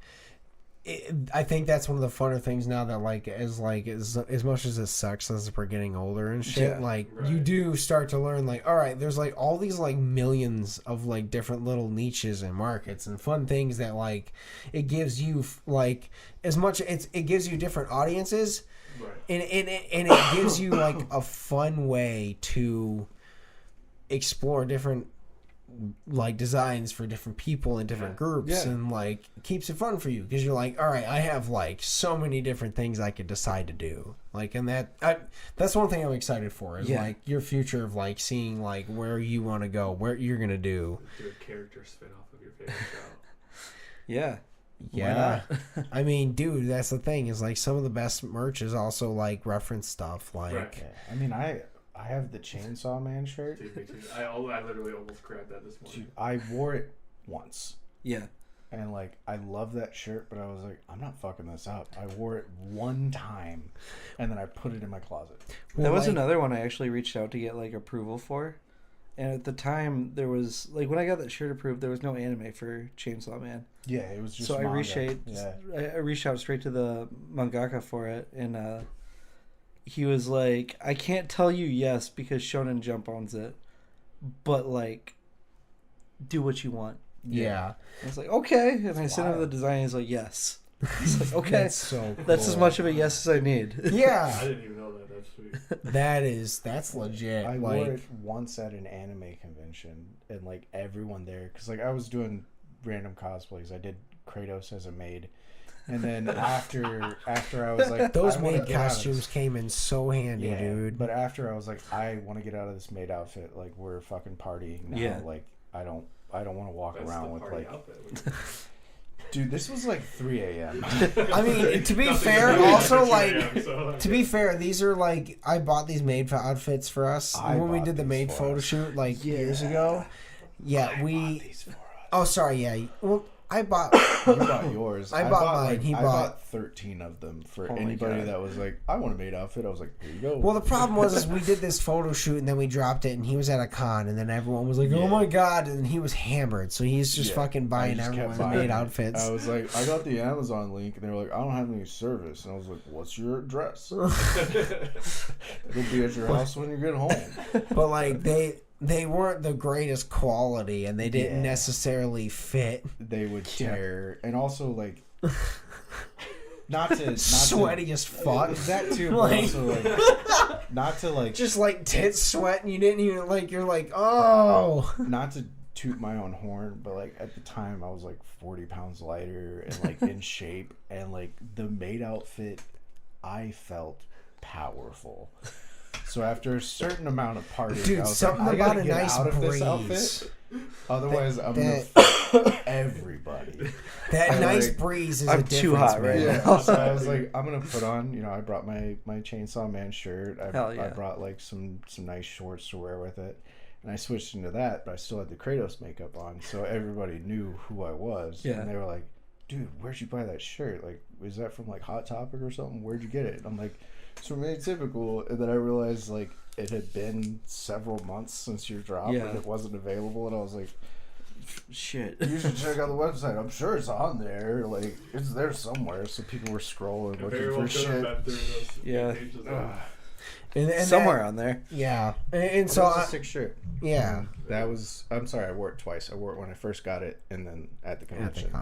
I think that's one of the funner things now that as much as it sucks as we're getting older and shit. Yeah. Like, Right. you do start to learn like, all right, there's like all these like millions of like different little niches and markets and fun things that like it gives you like as much it gives you different audiences. Right. And it gives you like a fun way to explore different like designs for different people and different groups, and like keeps it fun for you because you're like, all right, I have like so many different things I could decide to do. Like, and that's one thing I'm excited for is like your future of like seeing like where you want to go, what you're gonna do. Do a character spin off of your favorite show. Yeah. Yeah. I mean, dude, that's the thing is like some of the best merch is also like reference stuff. Like, I mean, I have the Chainsaw Man shirt. Dude, me too. I literally almost grabbed that this morning. Dude, I wore it once. Yeah. And like, I love that shirt, but I was like, I'm not fucking this up. I wore it one time, and then I put it in my closet. That was another one I actually reached out to get like approval for. And at the time, there was like when I got that shirt approved, there was no anime for Chainsaw Man. Yeah, it was just. So manga. I reached out straight to the mangaka for it, and he was like, "I can't tell you yes because Shonen Jump owns it, but like, do what you want." Yeah. I was like, "Okay," and I sent him the design. He's like, "Yes." It's like, okay, that's so cool. That's as much of a yes as I need. Yeah. I didn't even know that. That's sweet. That's legit. I like, wore it once at an anime convention, and like everyone there, because like I was doing random cosplays. I did Kratos as a maid, and then after I was like, those maid costumes came in so handy, dude. But after I was like, I want to get out of this maid outfit. Like we're fucking partying now. Yeah. Like I don't want to walk around with like. Outfit. Dude, this was like 3 a.m. I mean, to be fair, also like to be fair, these are like I bought these maid outfits for us when we did the maid photo shoot like years ago. Yeah, these for us. Oh, sorry. Yeah. Well, I bought. You bought yours. I bought mine. Like, I bought 13 of them for anybody that was like, I want a maid outfit. I was like, here you go. Well, the problem was is we did this photo shoot and then we dropped it and he was at a con and then everyone was like, oh my god, and he was hammered, so he's just fucking buying everyone's maid outfits. I was like, I got the Amazon link and they were like, I don't have any service, and I was like, what's your address? It'll be at your house when you get home. But like they weren't the greatest quality and they didn't necessarily fit. They would tear, and also like not sweaty as fuck. That too, like, but also like not to like just like tit sweat and you didn't even like you're like, oh, not to toot my own horn, but like at the time I was like 40 pounds lighter and like in shape, and like the maid outfit, I felt powerful. So after a certain amount of partying, dude, I was something like, I about gotta a get nice out of breeze. this outfit. Otherwise, I'm gonna fuck everybody. That nice breeze is I'm a difference, too hot right man. now. So I was like, I'm gonna put on. You know, I brought my Chainsaw Man shirt. Hell yeah. I brought like some nice shorts to wear with it, and I switched into that. But I still had the Kratos makeup on, so everybody knew who I was. Yeah. And they were like, "Dude, where'd you buy that shirt? Like, is that from like Hot Topic or something? Where'd you get it?" And I'm like, "It's from Atypical." And then I realized like it had been several months since your drop, and it wasn't available. And I was like, shit, you should check out the website. I'm sure it's on there. Like, it's there somewhere. So people were scrolling looking for shit. And somewhere on there. Yeah. And so it was a sick shirt. Yeah. That was. I'm sorry. I wore it twice. I wore it when I first got it, and then at the convention.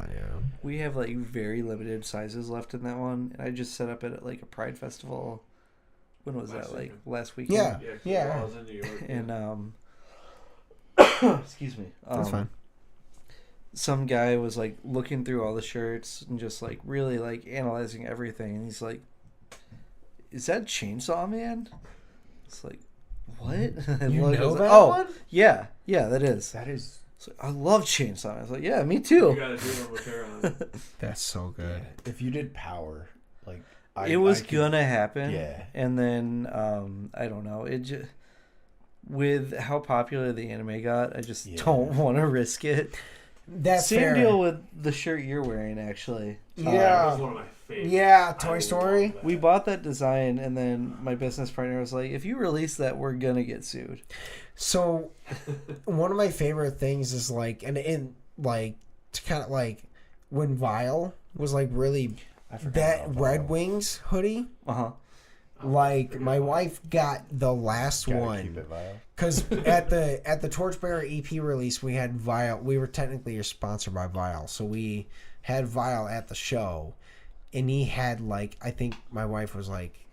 We have like very limited sizes left in that one, and I just set up at like a Pride festival. When was that? Like last weekend. Yeah. I was in New York. And excuse me. That's fine. Some guy was like looking through all the shirts and just like really like analyzing everything, and he's like, "Is that Chainsaw Man?" It's like, what? You know that one? Yeah, that is. That is. So I love Chainsaw Man. I was like, yeah, me too. You gotta do one with her on. That's so good. Yeah. If you did Power, like it was gonna happen. Yeah. And then I don't know. It just with how popular the anime got, I just don't want to risk it. That's same fair. deal with the shirt you're wearing, actually. Yeah. That was one of my favorites. Yeah, Toy Story. We bought that design, and then my business partner was like, "If you release that, we're gonna get sued." So, one of my favorite things is like, and in like, to kind of like when Vile was like really that Red Wings hoodie. Like my wife got the last one because at the Torchbearer EP release we had Vile. We were technically sponsored by Vile, so we had Vile at the show, and he had like, I think my wife was like,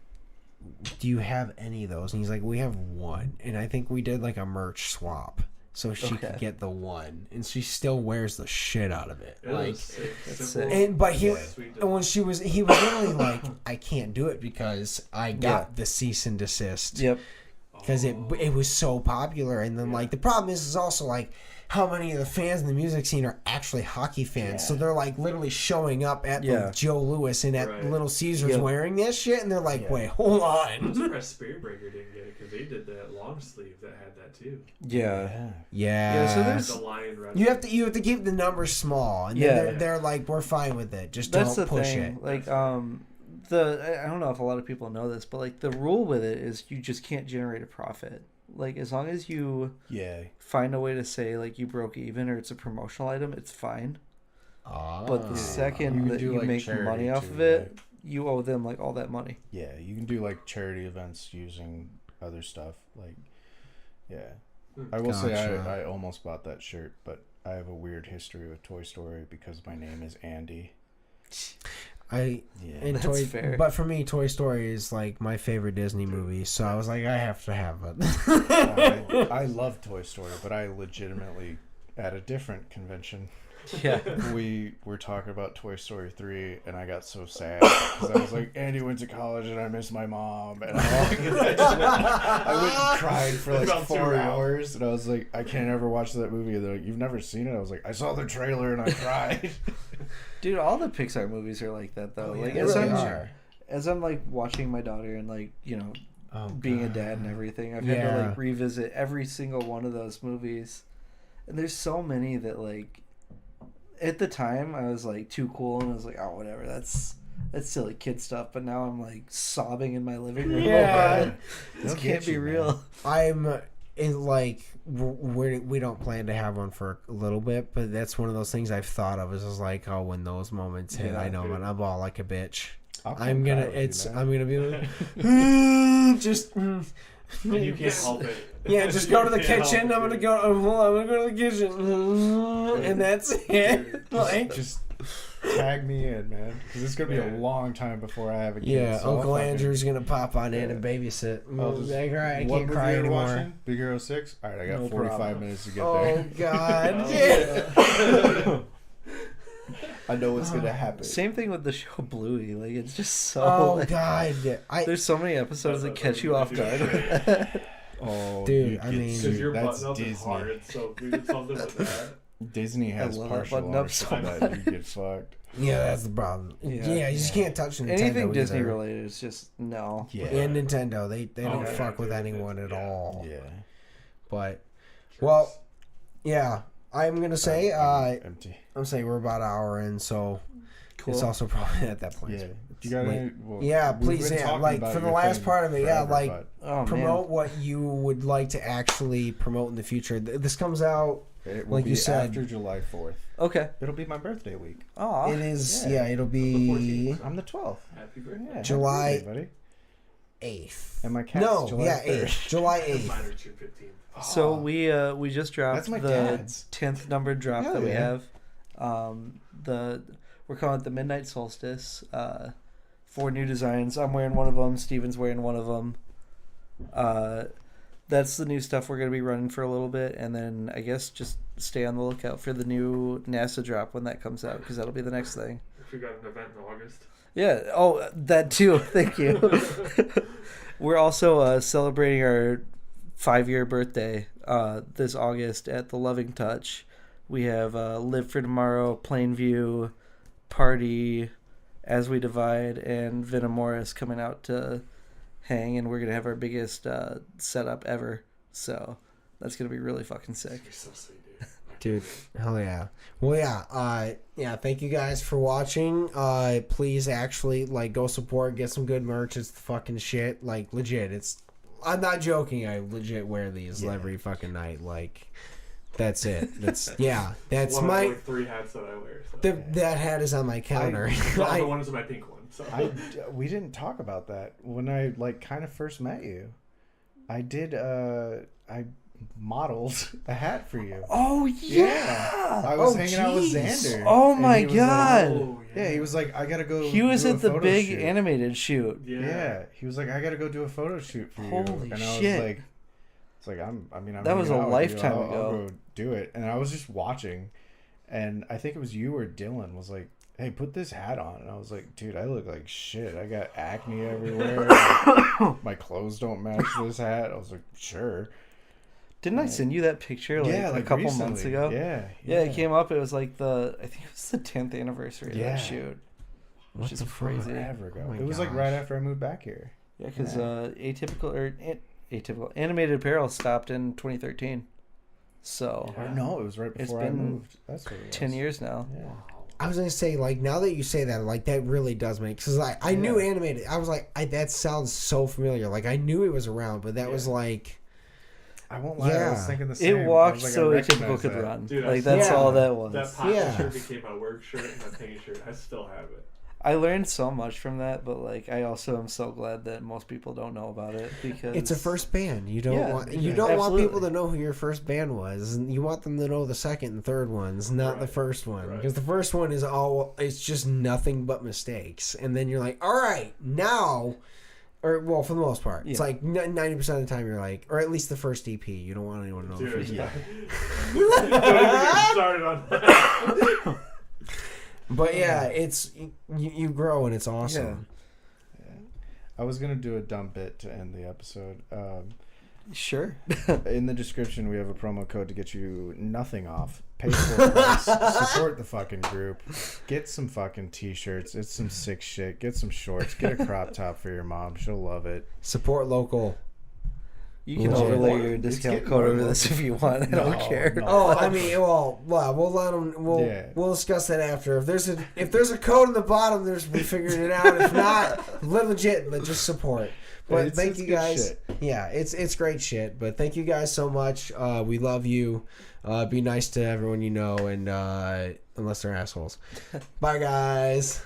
"Do you have any of those?" And he's like, "We have one," and I think we did like a merch swap. so she could get the 1, and she still wears the shit out of it. Like, that's sick. And but he was literally like, I can't do it because I got the cease and desist. Yep. Because it was so popular, and then like the problem is also like how many of the fans in the music scene are actually hockey fans. So they're like literally showing up at the Joe Louis and at Little Caesars wearing this shit, and they're like, wait, hold on. I'm surprised Spirit Breaker didn't get it because they did that long sleeve that had that too. Yeah. So there's the Lion Red. You have to keep the numbers small, and then they're like, we're fine with it. Just don't push it. Like I don't know if a lot of people know this, but like the rule with it is you just can't generate a profit. Like as long as you find a way to say like you broke even or it's a promotional item, it's fine. But the second that you make money off of it, you owe them like all that money. Yeah, you can do like charity events using other stuff. Like, I will say I almost bought that shirt, but I have a weird history with Toy Story because my name is Andy. That's fair. But for me, Toy Story is like my favorite Disney movie, so I was like, I have to have it. I love Toy Story, but I legitimately, at a different convention, we were talking about Toy Story 3, and I got so sad because I was like, Andy went to college, and I miss my mom, and I went and cried for like 4 hours, and I was like, I can't ever watch that movie. And they're like, you've never seen it? I was like, I saw the trailer and I cried. Dude, all the Pixar movies are like that though. Like as I'm like watching my daughter and like, you know, being a dad and everything, I've had to like revisit every single one of those movies. And there's so many that like at the time I was like too cool and I was like, oh whatever, that's silly kid stuff, but now I'm like sobbing in my living room. This can't be real. I'm in like we don't plan to have one for a little bit, but that's one of those things I've thought of. Is just like, oh, when those moments hit, I know, man, I'm all like a bitch. I'm gonna be like, just. You can't help it. Yeah, just go to the kitchen. I'm gonna go to the kitchen, and that's it. Like, just tag me in, man, because it's gonna be a long time before I have a kid. Yeah, so Uncle Andrew's gonna pop on in and babysit. I can't cry anymore. Watching? Big Hero 6. All right, I got 45 minutes to get there. Oh God. I know what's gonna happen. Same thing with the show Bluey. Like it's just so. Oh like, God! There's so many episodes that catch you off guard. Oh, dude! I mean, that's Disney. Hard, so we did something with that. Disney has partial ownership of that. You get fucked. Yeah, that's the problem. Yeah, you just can't touch Nintendo. Anything Disney either. related is just no. Yeah, and Nintendo, they don't fuck with anyone at all. Yeah, but well, yeah. I'm gonna say empty. I'm saying we're about an hour in, so it's also probably at that point. Yeah, you gotta. Well, please, like for the last part of it, promote what you would like to actually promote in the future. This comes out, like you said, after July 4th. Okay, it'll be my birthday week. Oh, it is. Yeah, it'll be. I'm the 12th. Happy birthday, yeah, July buddy. 8th. And my cat's July 8th. July 8th. Mine are June 15th. So we just dropped the 10th numbered drop that we have. We're calling it the Midnight Solstice. 4 new designs. I'm wearing one of them. Steven's wearing one of them. That's the new stuff we're going to be running for a little bit, and then I guess just stay on the lookout for the new NASA drop when that comes out, because that'll be the next thing. If we got an event in August. Yeah. Oh, that too. Thank you. We're also celebrating our 5-year birthday this August at the Loving Touch. We have Live for Tomorrow, Plainview, Party, As We Divide, and Venom Morris coming out to hang, and we're gonna have our biggest setup ever. So that's gonna be really fucking sick. So sweet, dude. Hell yeah. Well, yeah. Thank you guys for watching. Please actually go support, get some good merch. It's the fucking shit. Like legit. I'm not joking. I legit wear these every fucking night. Like, that's it. That's That's one my of 3 hats that I wear. So. That hat is on my counter. The one is my pink one. So. We didn't talk about that when I kind of first met you. I did. I modeled a hat for you. Oh yeah. I was hanging out with Xander. Oh my god. Yeah, he was like, I gotta go. He was at the big shoot. Animated shoot. Yeah. He was like, I gotta go do a photo shoot for you. Holy and I shit. was like, It's like I'm that was a hanging out with you. lifetime I'll ago. go do it. And I was just watching, and I think it was you or Dylan was like, "Hey, put this hat on." And I was like, "Dude, I look like shit. I got acne everywhere. My clothes don't match this hat." I was like, "Sure." Didn't I send you that picture like a couple recently. months ago? Yeah. It came up. It was like I think it was the 10th anniversary of that shoot. Which is crazy. Forever ago. Oh my it was like gosh. right after I moved back here. Yeah, because Atypical Animated Apparel stopped in 2013. So Or no, it was right before I moved. That's what it was. 10 years now. Yeah. I was gonna say, like, now that you say that, like, that really does make, because I knew animated. I was like, that sounds so familiar. Like, I knew it was around, but that was like, I won't lie. I was thinking the same. It walked I so recognize Atypical could that. run. Dude, like that's all that was. That pop shirt became my work shirt and my paint shirt. I still have it. I learned so much from that, but like I also am so glad that most people don't know about it because it's a first band. You don't want people to know who your first band was, and you want them to know the second and third ones, not the first one, because the first one is it's just nothing but mistakes, and then you're like, all right, now. Or, well, for the most part. It's like 90% of the time you're like, or at least the first EP, you don't want anyone to know the first EP. Don't even get started on that. But yeah, it's, you grow and it's awesome. Yeah. I was going to do a dumb bit to end the episode. Sure. In the description, we have a promo code to get you nothing off. Pay full price. Support the fucking group. Get some fucking t-shirts. It's some sick shit. Get some shorts. Get a crop top for your mom. She'll love it. Support local. You can overlay your discount code over this if you want. I don't care. No. Oh, I mean, well, we'll let them. We'll discuss that after. If there's a code in the bottom, we figured it out. If not, legit, just support. But thank you guys. Shit. Yeah, it's great shit. But thank you guys so much. We love you. Be nice to everyone you know, and unless they're assholes. Bye, guys.